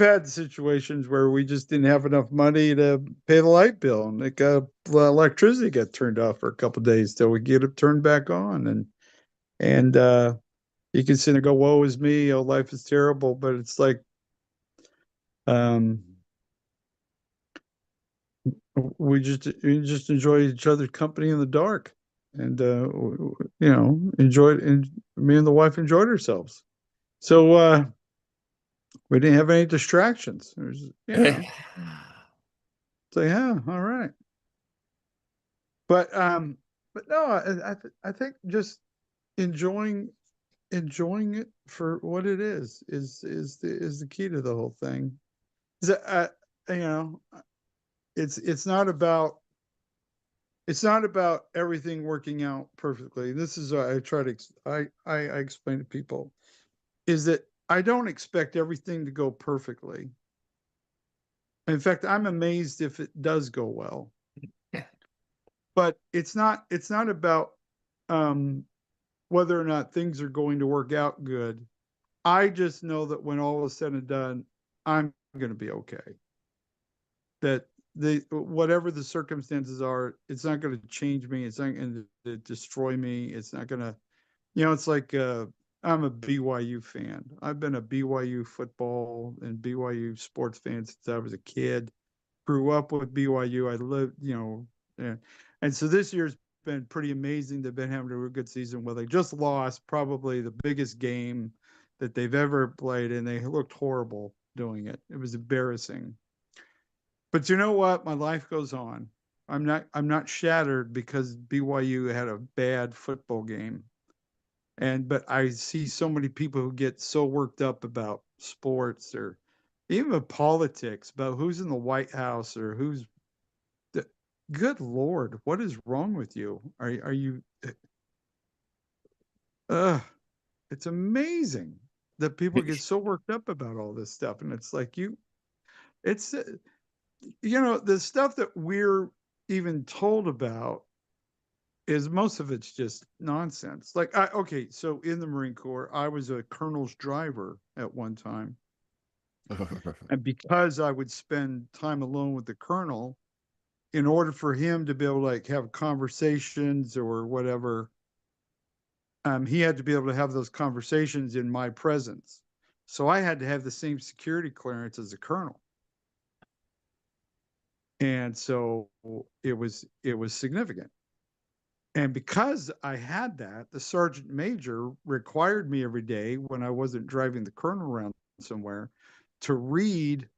had situations where we just didn't have enough money to pay the light bill, and the electricity got turned off for a couple of days till we get it turned back on, and you can sit and go, "Woe is me! Oh, life is terrible." But it's like, um, we just enjoy each other's company in the dark, and enjoyed. And me and the wife enjoyed ourselves. So we didn't have any distractions. It was, say, yeah, all right. But no, I think just enjoying enjoying it for what it is the key to the whole thing. Is that, you know, it's not about everything working out perfectly. This is what I try to I explain to people is that I don't expect everything to go perfectly. In fact, I'm amazed if it does go well. But it's not about um, whether or not things are going to work out good. I just know that when all is said and done, I'm going to be okay. That the whatever the circumstances are, it's not going to change me. It's not going to destroy me. It's not going to, it's like I'm a BYU fan. I've been a BYU football and BYU sports fan since I was a kid. Grew up with BYU. I lived, and so this year's been pretty amazing. They've been having a good season. Well, they just lost probably the biggest game that they've ever played, and they looked horrible doing it. It was embarrassing. But you know what? My life goes on. I'm not shattered because BYU had a bad football game. But I see so many people who get so worked up about sports or even politics about who's in the White House or who's good Lord, what is wrong with you? Are you it's amazing that people get so worked up about all this stuff. And it's like it's the stuff that we're even told about is most of it's just nonsense. Like okay, so in the Marine Corps, I was a colonel's driver at one time. And because I would spend time alone with the colonel, in order for him to be able to like have conversations or whatever, he had to be able to have those conversations in my presence. So I had to have the same security clearance as a colonel. And so it was significant. And because I had that, the sergeant major required me every day when I wasn't driving the colonel around somewhere to read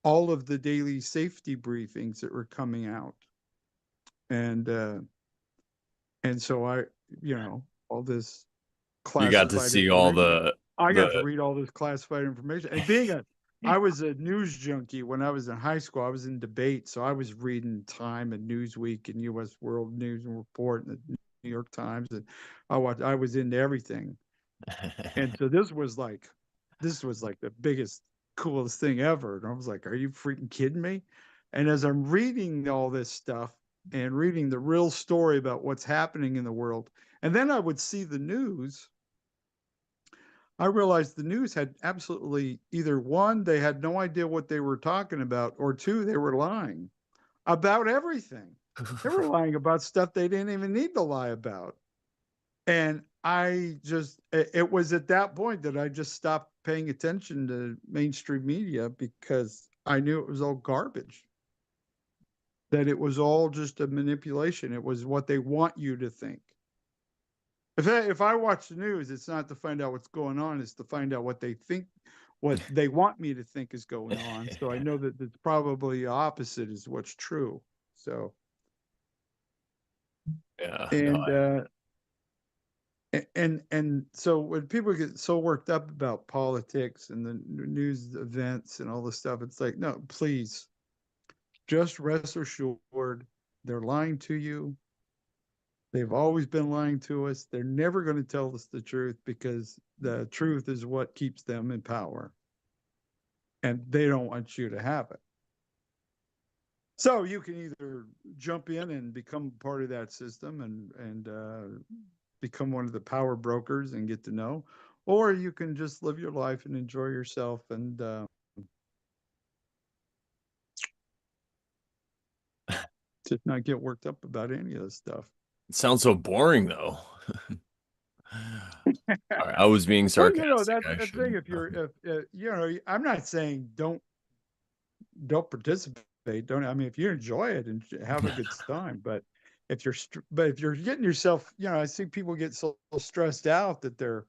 all of the daily safety briefings that were coming out. And so all this You got to classified see all information. I got to the read all this classified information. And I was a news junkie when I was in high school. I was in debate, so I was reading Time and Newsweek and U.S. World News and Report and the New York Times, and I was into everything. And so this was like the biggest, coolest thing ever. And I was like, "Are you freaking kidding me?" And as I'm reading all this stuff and reading the real story about what's happening in the world, and then I would see the news, I realized the news had absolutely either one, they had no idea what they were talking about, or two, they were lying about everything. They were lying about stuff they didn't even need to lie about. And it was at that point that I just stopped paying attention to mainstream media because I knew it was all garbage, that it was all just a manipulation. It was what they want you to think. If I watch the news, it's not to find out what's going on, it's to find out what they think, what they want me to think is going on. So I know that it's probably the opposite is what's true. So, yeah, no, and so when people get so worked up about politics and the news events and all this stuff, it's like, no, please, just rest assured, they're lying to you. They've always been lying to us. They're never going to tell us the truth because the truth is what keeps them in power. And they don't want you to have it. So you can either jump in and become part of that system and become one of the power brokers and get to know, or you can just live your life and enjoy yourself and just not get worked up about any of this stuff. it sounds so boring though. All right, I was being Well, sarcastic. that's I the thing. shouldn't. If you're, if I'm not saying don't participate. Don't. I mean, if you enjoy it and have a good time, but if you're getting yourself, I see people get so stressed out that they're,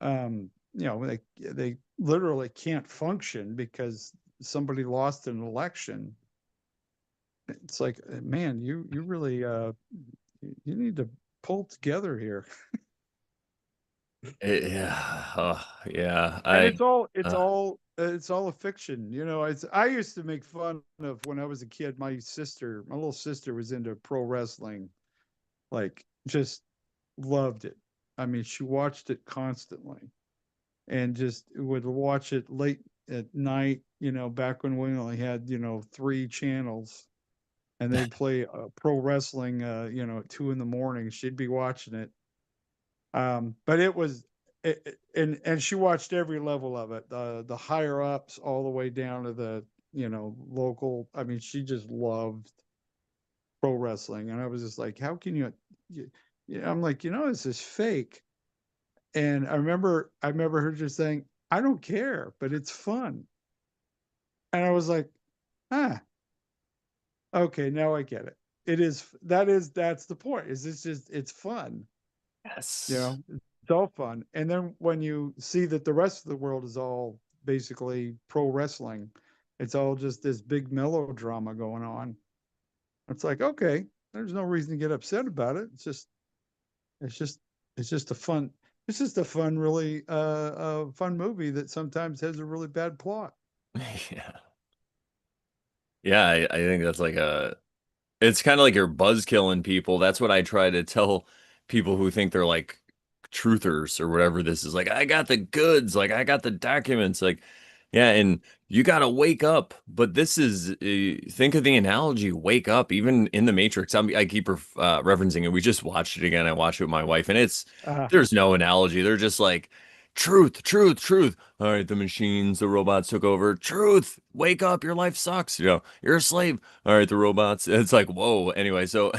they literally can't function because somebody lost an election. It's like, man, you really you need to pull together here. Yeah, yeah. And Uh, it's all a fiction. I used to make fun of when I was a kid. My little sister was into pro wrestling, like just loved it. I mean, she watched it constantly and just would watch it late at night, back when we only had, three channels and they'd play pro wrestling, at 2 in the morning. She'd be watching it. But and she watched every level of it, the higher ups all the way down to the, local. I mean, she just loved pro wrestling. And I was just like, how can you, I'm like, this is fake. And I remember her just saying, I don't care, but it's fun. And I was like, ah, okay, now I get it. That's the point. It's fun. yes. It's all fun. And then when you see that the rest of the world is all basically pro wrestling, it's all just this big melodrama going on. It's like, okay, there's no reason to get upset about it. It's just, it's just a fun, it's just a fun, really, fun movie that sometimes has a really bad plot. Yeah. Yeah, I think that's like it's kind of like you're buzz killing people. That's what I try to tell people who think they're like truthers or whatever this is. Like, I got the goods, like I got the documents, like yeah, and you got to wake up. But this is think of the analogy, wake up. Even in the Matrix, I keep referencing it. We just watched it again. I watched it with my wife, and Uh, there's no analogy. They're just like truth, truth, truth. All right, the machines, the robots took over. Truth, wake up. Your life sucks. You're a slave. All right, the robots. It's like, whoa. Anyway, so,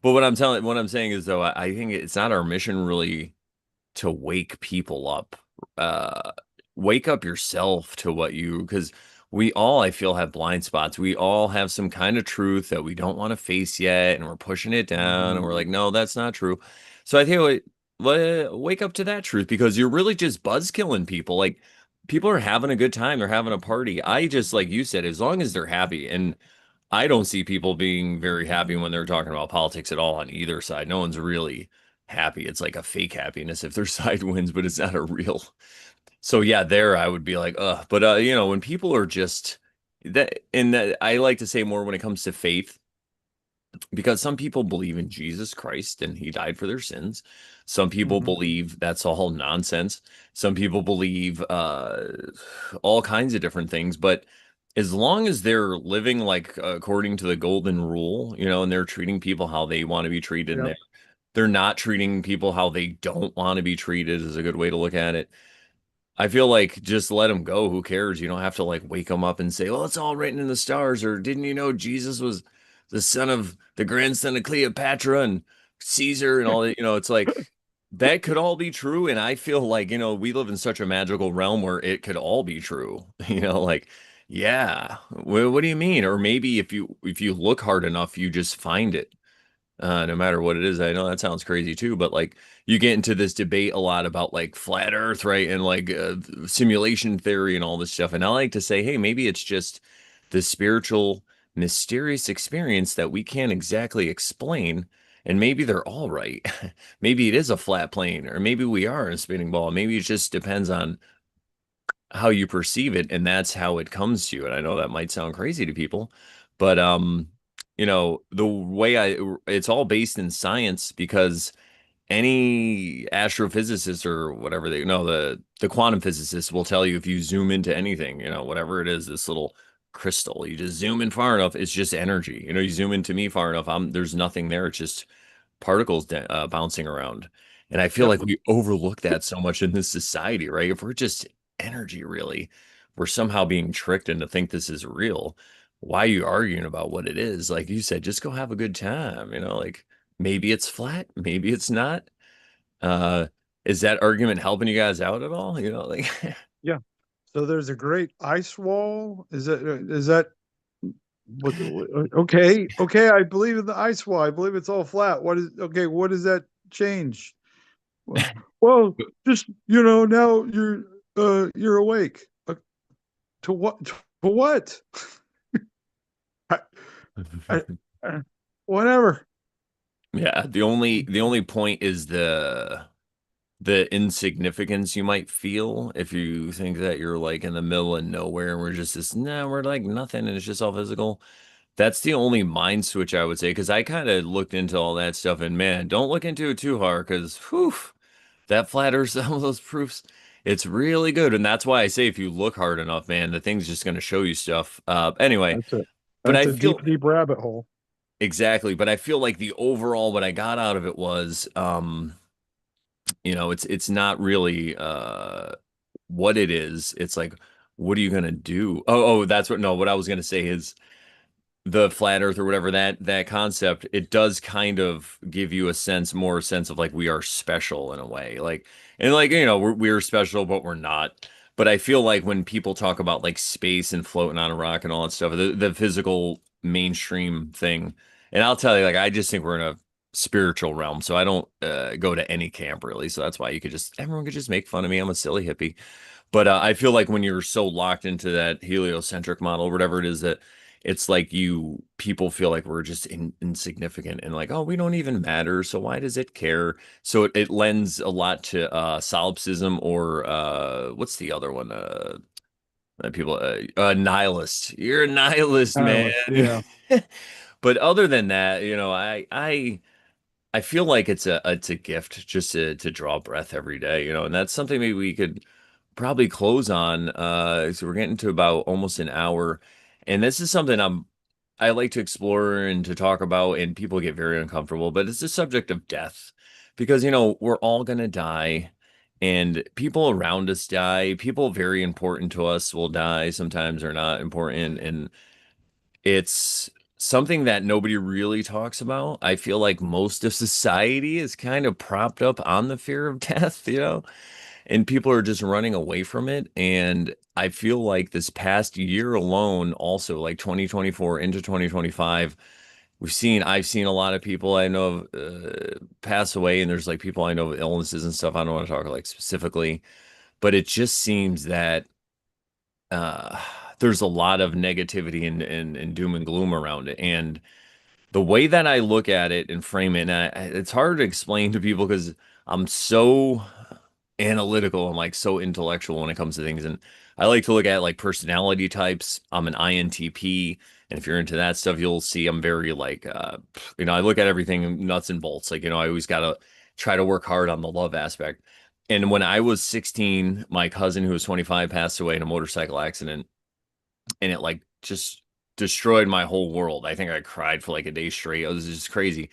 but what I'm saying is though, I think it's not our mission really to wake people up. Uh, wake up yourself to what you, because we all, I feel, have blind spots. We all have some kind of truth that we don't want to face yet, and we're pushing it down, and we're Mhm. like, no, that's not true. So I think wake up to that truth because you're really just buzzkilling people. Like people are having a good time, they're having a party. I just, like you said, as long as they're happy, and I don't see people being very happy when they're talking about politics at all on either side. No one's really happy. It's like a fake happiness if their side wins, but it's not a real. So yeah, there I would be like, ugh. But when people are just that, and that I like to say more when it comes to faith, because some people believe in Jesus Christ and he died for their sins. Some people Mhm. believe that's all nonsense. Some people believe all kinds of different things, but as long as they're living like according to the golden rule, and they're treating people how they want to be treated, and Yep. they're not treating people how they don't want to be treated is a good way to look at it. I feel like just let them go. Who cares? You don't have to like wake them up and say, "Well, it's all written in the stars," or "Didn't you know Jesus was the grandson of Cleopatra and Caesar and all that?" It's like that could all be true, and I feel like we live in such a magical realm where it could all be true. Like yeah, what do you mean? Or maybe if you look hard enough, you just find it no matter what it is. I know that sounds crazy too, but like you get into this debate a lot about like flat Earth, right? And like simulation theory and all this stuff. And I like to say, hey, maybe it's just the spiritual, mysterious experience that we can't exactly explain. And maybe they're all right. Maybe it is a flat plane, or maybe we are in a spinning ball. Maybe it just depends on how you perceive it, and that's how it comes to you. And I know that might sound crazy to people, but the way it's all based in science because any astrophysicist or whatever they know, the quantum physicists will tell you if you zoom into anything, whatever it is, this little crystal, you just zoom in far enough, it's just energy. You zoom into me far enough, there's nothing there. It's just particles bouncing around. And I feel Yep. like we overlook that so much in this society, right? If we're just energy, really, we're somehow being tricked into think this is real. Why are you arguing about what it is? Like you said, just go have a good time, like maybe it's flat, maybe it's not. Uh, is that argument helping you guys out at all? Like Yeah. So there's a great ice wall. Is that what? Okay. Okay. I believe in the ice wall. I believe it's all flat. What is okay? What does that change? Well, well, just now you're awake. To what? To what? I, I, whatever. yeah, the only point is the insignificance you might feel if you think that you're like in the middle of nowhere and we're just this, no, we're like nothing and it's just all physical. That's the only mind switch I would say, because I kind of looked into all that stuff and man, don't look into it too hard because whew, that flatters some of those proofs. It's really good. And that's why I say if you look hard enough, man, the thing's just going to show you stuff. Anyway, That's it. but That's I a deep, feel deep rabbit hole. exactly, but I feel like the overall what I got out of it was it's not really what it is. It's like, what are you gonna do? Oh, that's what no, what I was gonna say is the flat earth or whatever that concept, it does kind of give you a more sense of like we are special in a way. Like and like, we're special, but we're not. But I feel like when people talk about like space and floating on a rock and all that stuff, the physical mainstream thing, and I'll tell you, like, I just think we're in a spiritual realm. So I don't go to any camp really. So that's why everyone could just make fun of me. I'm a silly hippie. But I feel like when you're so locked into that heliocentric model, whatever it is, that it's like people feel like we're just insignificant and like, oh, we don't even matter. So why does it care? So it lends a lot to solipsism or what's the other one? People, nihilist. You're a nihilist, man. Nihilist. Yeah. But other than that, I feel like it's a gift just to draw breath every day, and that's something maybe we could probably close on. So we're getting to about almost an hour, and this is something I like to explore and to talk about, and people get very uncomfortable, but it's the subject of death because we're all gonna die, and people around us die. People very important to us will die. Sometimes are not important, and it's something that nobody really talks about. I feel like most of society is kind of propped up on the fear of death, and people are just running away from it. And I feel like this past year alone, also like 2024 into 2025, I've seen a lot of people I know of pass away, and there's like people I know with illnesses and stuff. I don't want to talk like specifically, but it just seems that uh, there's a lot of negativity and doom and gloom around it. And the way that I look at it and frame it, and it's hard to explain to people because I'm so analytical and like so intellectual when it comes to things. And I like to look at like personality types. I'm an INTP. And if you're into that stuff, you'll see I'm very like, I look at everything nuts and bolts. Like, I always got to try to work hard on the love aspect. And when I was 16, my cousin who was 25 passed away in a motorcycle accident, and it like just destroyed my whole world. I think I cried for like a day straight. It was just crazy.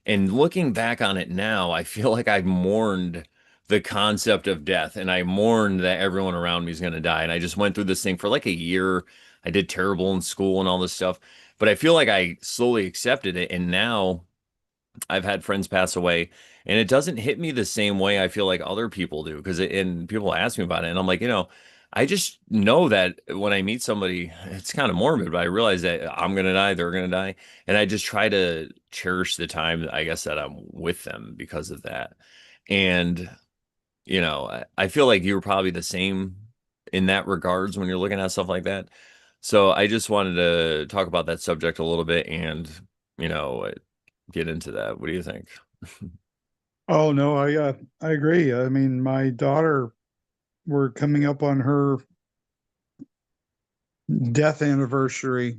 And looking back on it now, I feel like I mourned the concept of death, and I mourned that everyone around me is going to die. And I just went through this thing for like a year. I did terrible in school and all this stuff, but I feel like I slowly accepted it. And now I've had friends pass away, and it doesn't hit me the same way I feel like other people do. And people ask me about it, and I'm like, I just know that when I meet somebody, it's kind of morbid, but I realize that I'm gonna die, they're gonna die, and I just try to cherish the time, I guess, that I'm with them because of that. And I feel like you were probably the same in that regards when you're looking at stuff like that. So I just wanted to talk about that subject a little bit and, you know, get into that. What do you think? Oh no, I agree. I mean, my daughter, we're coming up on her death anniversary.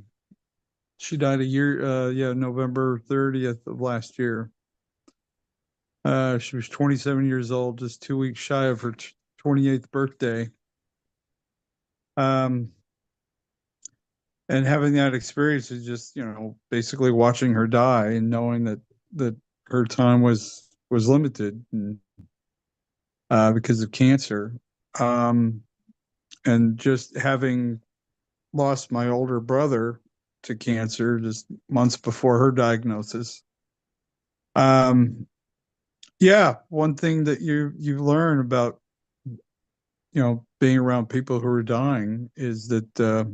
She died a year, November 30th of last year. She was 27 years old, just 2 weeks shy of her 28th birthday. Um, and having that experience is just, basically watching her die and knowing that her time was limited, and, because of cancer. Um, and just having lost my older brother to cancer just months before her diagnosis. Um, yeah, one thing that you learn about being around people who are dying is that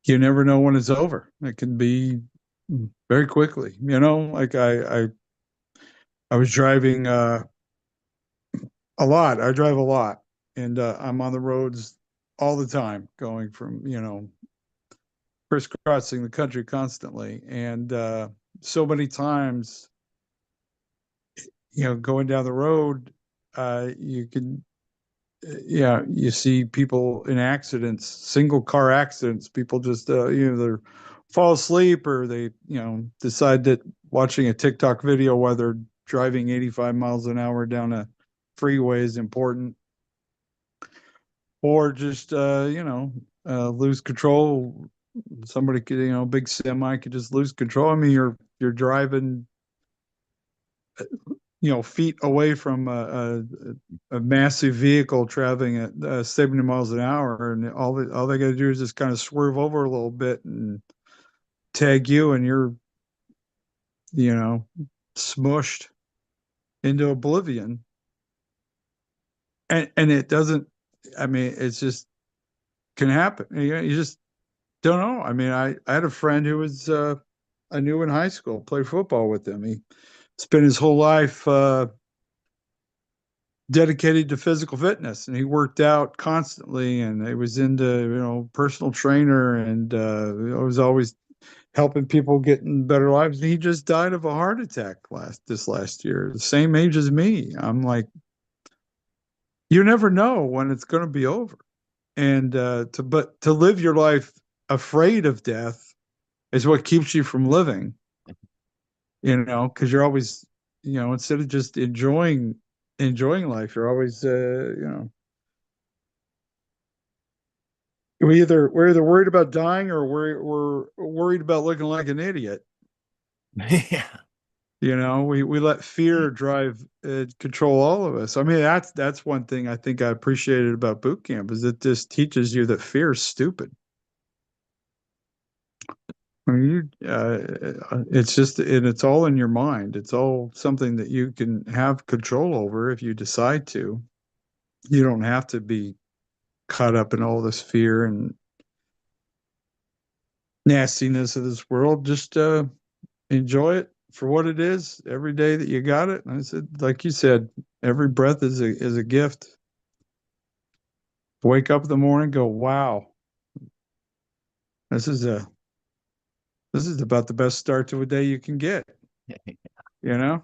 you never know when it's over. It can be very quickly. Like I was driving a lot. I drive a lot, and I'm on the roads all the time, going from crisscrossing the country constantly, and so many times, going down the road, you can, yeah, you see people in accidents, single car accidents. People just, they fall asleep, or they, decide that watching a TikTok video while they're driving 85 miles an hour down a freeway is important, or just, lose control. Somebody could, big semi could just lose control. I mean, you're driving, feet away from a massive vehicle traveling at 70 miles an hour, and all they got to do is just kind of swerve over a little bit and tag you, and you're, you know, smushed into oblivion. And it doesn't. I mean, it's just can happen. You just don't know. I mean, I had a friend who was I knew in high school, played football with him. He spent his whole life dedicated to physical fitness, and he worked out constantly, and he was into, personal trainer, and was always helping people get in better lives. And he just died of a heart attack this last year, the same age as me. I'm like, you never know when it's going to be over. And to live your life afraid of death is what keeps you from living, because you're always, instead of just enjoying life, you're always, we're either worried about dying, or we're worried about looking like an idiot. Yeah. We let fear drive, control all of us. I mean, that's one thing I think I appreciated about boot camp, is it just teaches you that fear is stupid. I mean, it's just, and it's all in your mind. It's all something that you can have control over if you decide to. You don't have to be caught up in all this fear and nastiness of this world. Just enjoy it for what it is every day that you got it. And I said, like you said, every breath is a gift. Wake up in the morning, go, wow, this is a this is about the best start to a day you can get, you know?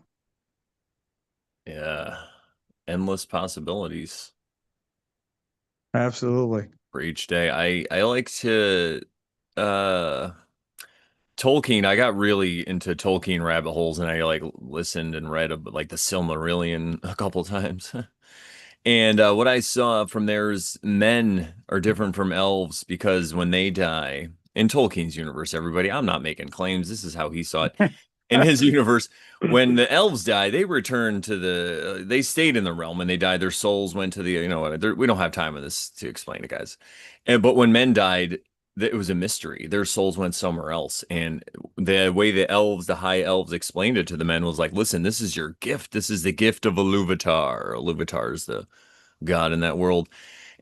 Yeah. Endless possibilities Absolutely. for each day. I like to uh Tolkien, I got really into Tolkien rabbit holes and I like listened and read like the Silmarillion a couple times. And what I saw from there is men are different from elves because when they die, in Tolkien's universe, everybody, I'm not making claims. This is how he saw it. In his universe, when the elves die, they return to they stayed in the realm and they died. Their souls went to the, we don't have time on this to explain it, guys. But when men died, it was a mystery. Their souls went somewhere else. And the way the high elves explained it to the men was like, listen, this is your gift. This is the gift of Iluvatar. Iluvatar is the God in that world.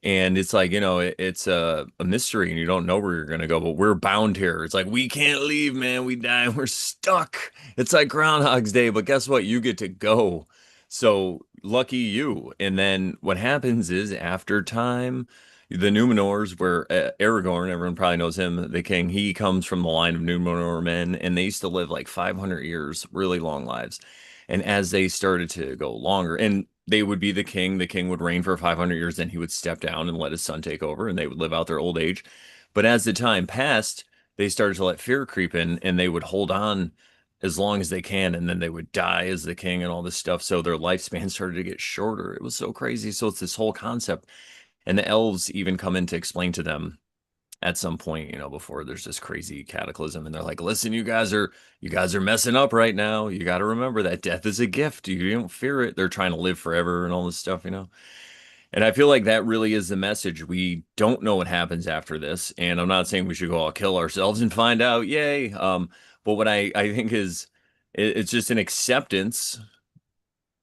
And it's like, it's a mystery and you don't know where you're going to go, but we're bound here. It's like, we can't leave, man. We die. We're stuck. It's like Groundhog's Day, but guess what? You get to go. So lucky you. And then what happens is after time, the Numenors, where Aragorn, everyone probably knows him, the king, he comes from the line of Numenor men, and they used to live like 500 years, really long lives. And as they started to go longer, and they would be the king would reign for 500 years, then he would step down and let his son take over, and they would live out their old age. But as the time passed, they started to let fear creep in, and they would hold on as long as they can, and then they would die as the king and all this stuff. So their lifespan started to get shorter. It was so crazy. So it's this whole concept. And the elves even come in to explain to them at some point, before there's this crazy cataclysm, and they're like, "Listen, you guys are messing up right now. You got to remember that death is a gift. You don't fear it. They're trying to live forever and all this stuff. And I feel like that really is the message. We don't know what happens after this, and I'm not saying we should go all kill ourselves and find out, yay. But what I think is it's just an acceptance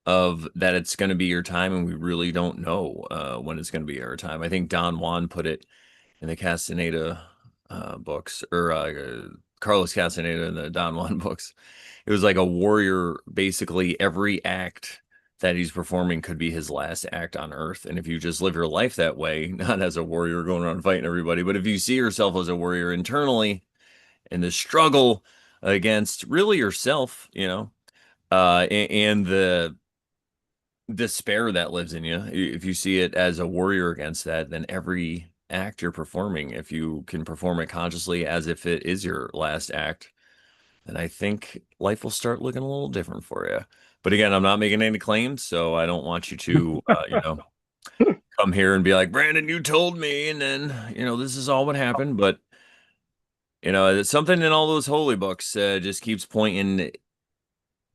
of that it's going to be your time, and we really don't know when it's going to be our time. I think Don Juan put it in the Castaneda books, or Carlos Castaneda in the Don Juan books. It was like a warrior, basically every act that he's performing could be his last act on earth. And if you just live your life that way, not as a warrior going around fighting everybody, but if you see yourself as a warrior internally in the struggle against really yourself, and the despair that lives in you, if you see it as a warrior against that, then every act you're performing, if you can perform it consciously as if it is your last act, then I think life will start looking a little different for you. But again, I'm not making any claims, so I don't want you to, come here and be like, Brandon, you told me, and then, this is all what happened. But, it's something in all those holy books just keeps pointing.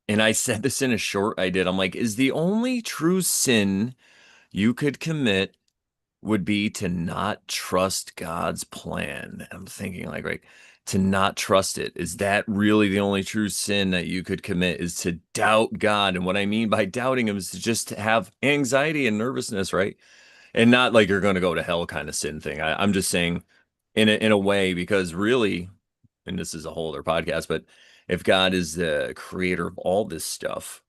And I said this in a short I did. I'm like, is the only true sin you could commit would be to not trust God's plan. I'm thinking like, right, to not trust it. Is that really the only true sin that you could commit is to doubt God? And what I mean by doubting him is to just have anxiety and nervousness, right? And not like you're going to go to hell kind of sin thing. I'm just saying in a way, because really, and this is a whole other podcast, but if God is the creator of all this stuff,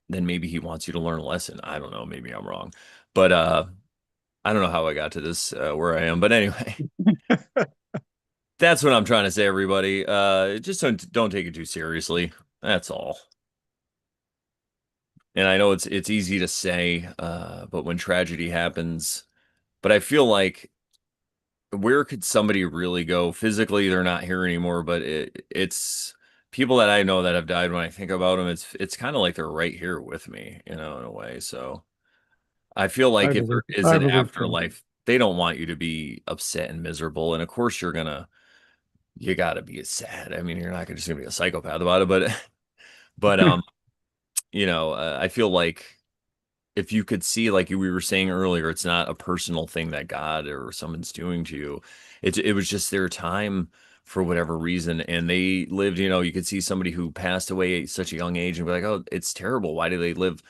then maybe he wants you to learn a lesson. I don't know. Maybe I'm wrong. But I don't know how I got to this where I am, but anyway, that's what I'm trying to say, everybody. Just don't take it too seriously. That's all. And I know it's easy to say, but when tragedy happens, but I feel like where could somebody really go? Physically, they're not here anymore, but it's people that I know that have died. When I think about them, it's kind of like they're right here with me, in a way. So I feel like if there is I an believe so. afterlife, they don't want you to be upset and miserable. And of course, you gotta be sad. I mean, you're not just gonna be a psychopath about it, but but I feel like if you could see, like we were saying earlier, it's not a personal thing that God or someone's doing to you. it was just their time for whatever reason, and they lived, you could see somebody who passed away at such a young age and be like, oh, it's terrible. Why do they live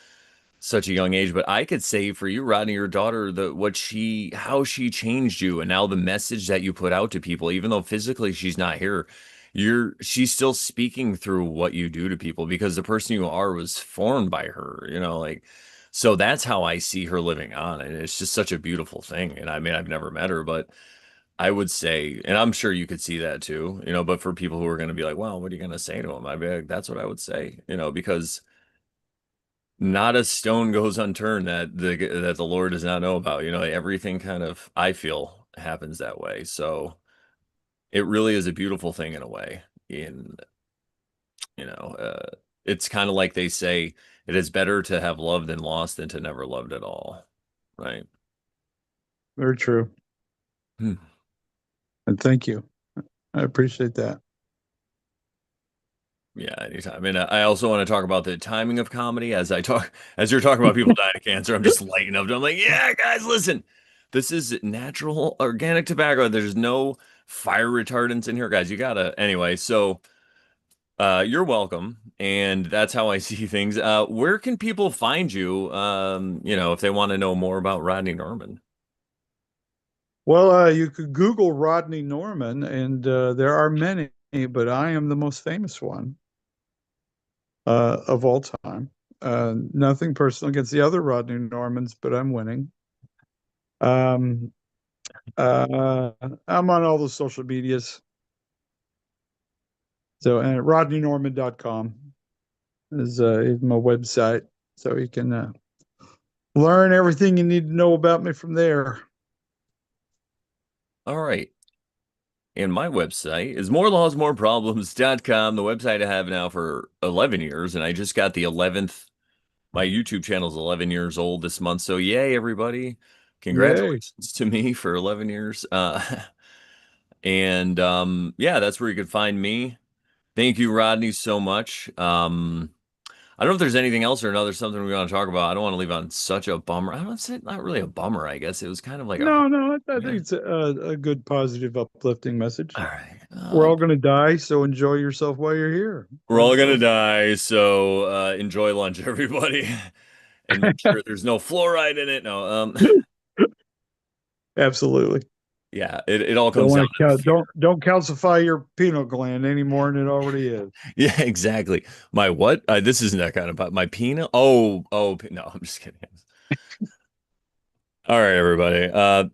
such a young age? But I could say for you, Rodney, your daughter, how she changed you, and now the message that you put out to people, even though physically she's not here, she's still speaking through what you do to people because the person you are was formed by her, like. So that's how I see her living on, and it's just such a beautiful thing. And I mean, I've never met her, but I would say, and I'm sure you could see that too, but for people who are going to be like, well, what are you going to say to him? I'd be like, that's what I would say, because not a stone goes unturned that the Lord does not know about. Everything kind of, I feel, happens that way. So it really is a beautiful thing in a way. In you know, it's kind of like they say, it is better to have loved and lost than to never loved at all. Right. Very true. Hmm. And thank you. I appreciate that. Yeah, anytime. And I also want to talk about the timing of comedy as you're talking about people dying of cancer. I'm just lighting up. I'm like, yeah, guys, listen, this is natural organic tobacco. There's no fire retardants in here, guys. You gotta, anyway. So, you're welcome. And that's how I see things. Where can people find you? If they want to know more about Rodney Norman. Well, you could Google Rodney Norman, and there are many, but I am the most famous one of all time. Nothing personal against the other Rodney Normans, but I'm winning. Um, I'm on all the social medias. So, and rodneynorman.com is my website. So you can learn everything you need to know about me from there. All right. And my website is morelawsmoreproblems.com, the website I have now for 11 years. And I just got the 11th, my YouTube channel is 11 years old this month. So yay, everybody. Yay. Congratulations to me for 11 years. And yeah, that's where you could find me. Thank you, Rodney, so much. I don't know if there's anything else or another something we want to talk about. I don't want to leave on such a bummer. I don't say not really a bummer, I guess. It was kind of like No, no, I yeah. think it's a good, positive, uplifting message. All right. We're all going to die, so enjoy yourself while you're here. We're all gonna die, so enjoy lunch, everybody, and make sure there's no fluoride in it. No, Absolutely. yeah, it all Don't comes down want to to fear. don't calcify your pineal gland any more than it already is. Yeah, exactly. My what? This isn't that kind of my peanut. No, I'm just kidding. All right, everybody.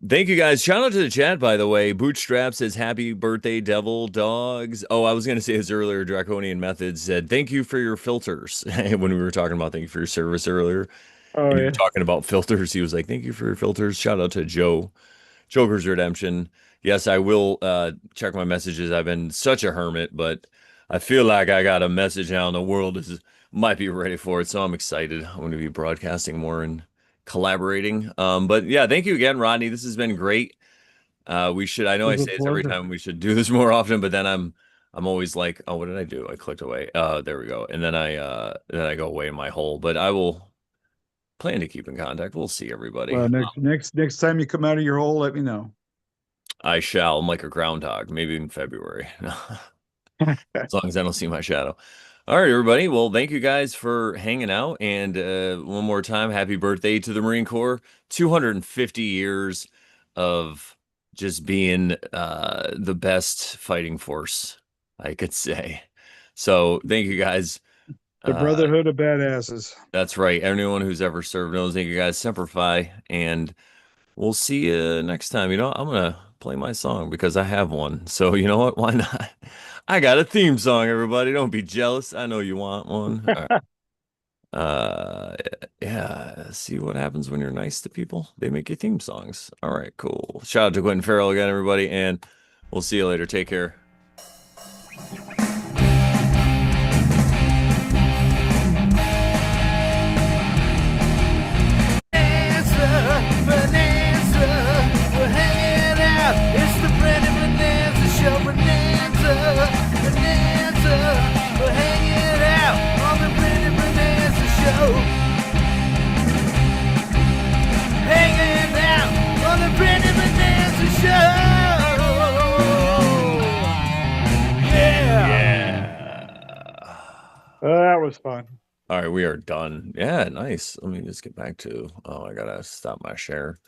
Thank you guys. Shout out to the chat, by the way. Bootstrap says happy birthday, Devil Dogs. Oh, I was gonna say this earlier. Draconian Methods said thank you for your filters when we were talking about thank you for your service earlier. Oh And you were yeah. talking about filters. He was like, thank you for your filters. Shout out to Joe. Joker's Redemption. Yes, I will check my messages. I've been such a hermit, but I feel like I got a message now and the world might be ready for it. So I'm excited. I'm going to be broadcasting more and collaborating. But yeah, thank you again, Rodney. This has been great. I know It I was a say this every pleasure. time, we should do this more often, but then I'm always like, oh, what did I do? I clicked away. There we go. And then I go away in my hole, but I will plan to keep in contact. We'll see everybody. Well, next time you come out of your hole, let me know. I shall. I'm like a groundhog, maybe in February. As long as I don't see my shadow. All right, everybody. Well, thank you guys for hanging out. And one more time, happy birthday to the Marine Corps. 250 years of just being the best fighting force, I could say. So thank you guys. The Brotherhood of Badasses. That's right. Anyone who's ever served knows. Thank you guys. Semper Fi. And we'll see you next time. I'm gonna play my song because I have one. So you know what? Why not? I got a theme song, everybody. Don't be jealous. I know you want one. All right. Uh, yeah. See what happens when you're nice to people. They make you theme songs. All right, cool. Shout out to Quentin Farrell again, everybody, and we'll see you later. Take care. Bonanza, we're hanging out. It's the Brandon Bonanza Show. Bonanza, we're hanging out on the Brandon Bonanza Show. Hanging out on the Brandon Bonanza Show. That was fun. All right, we are done. Yeah, nice. Let me just get back to, oh, I gotta stop my share.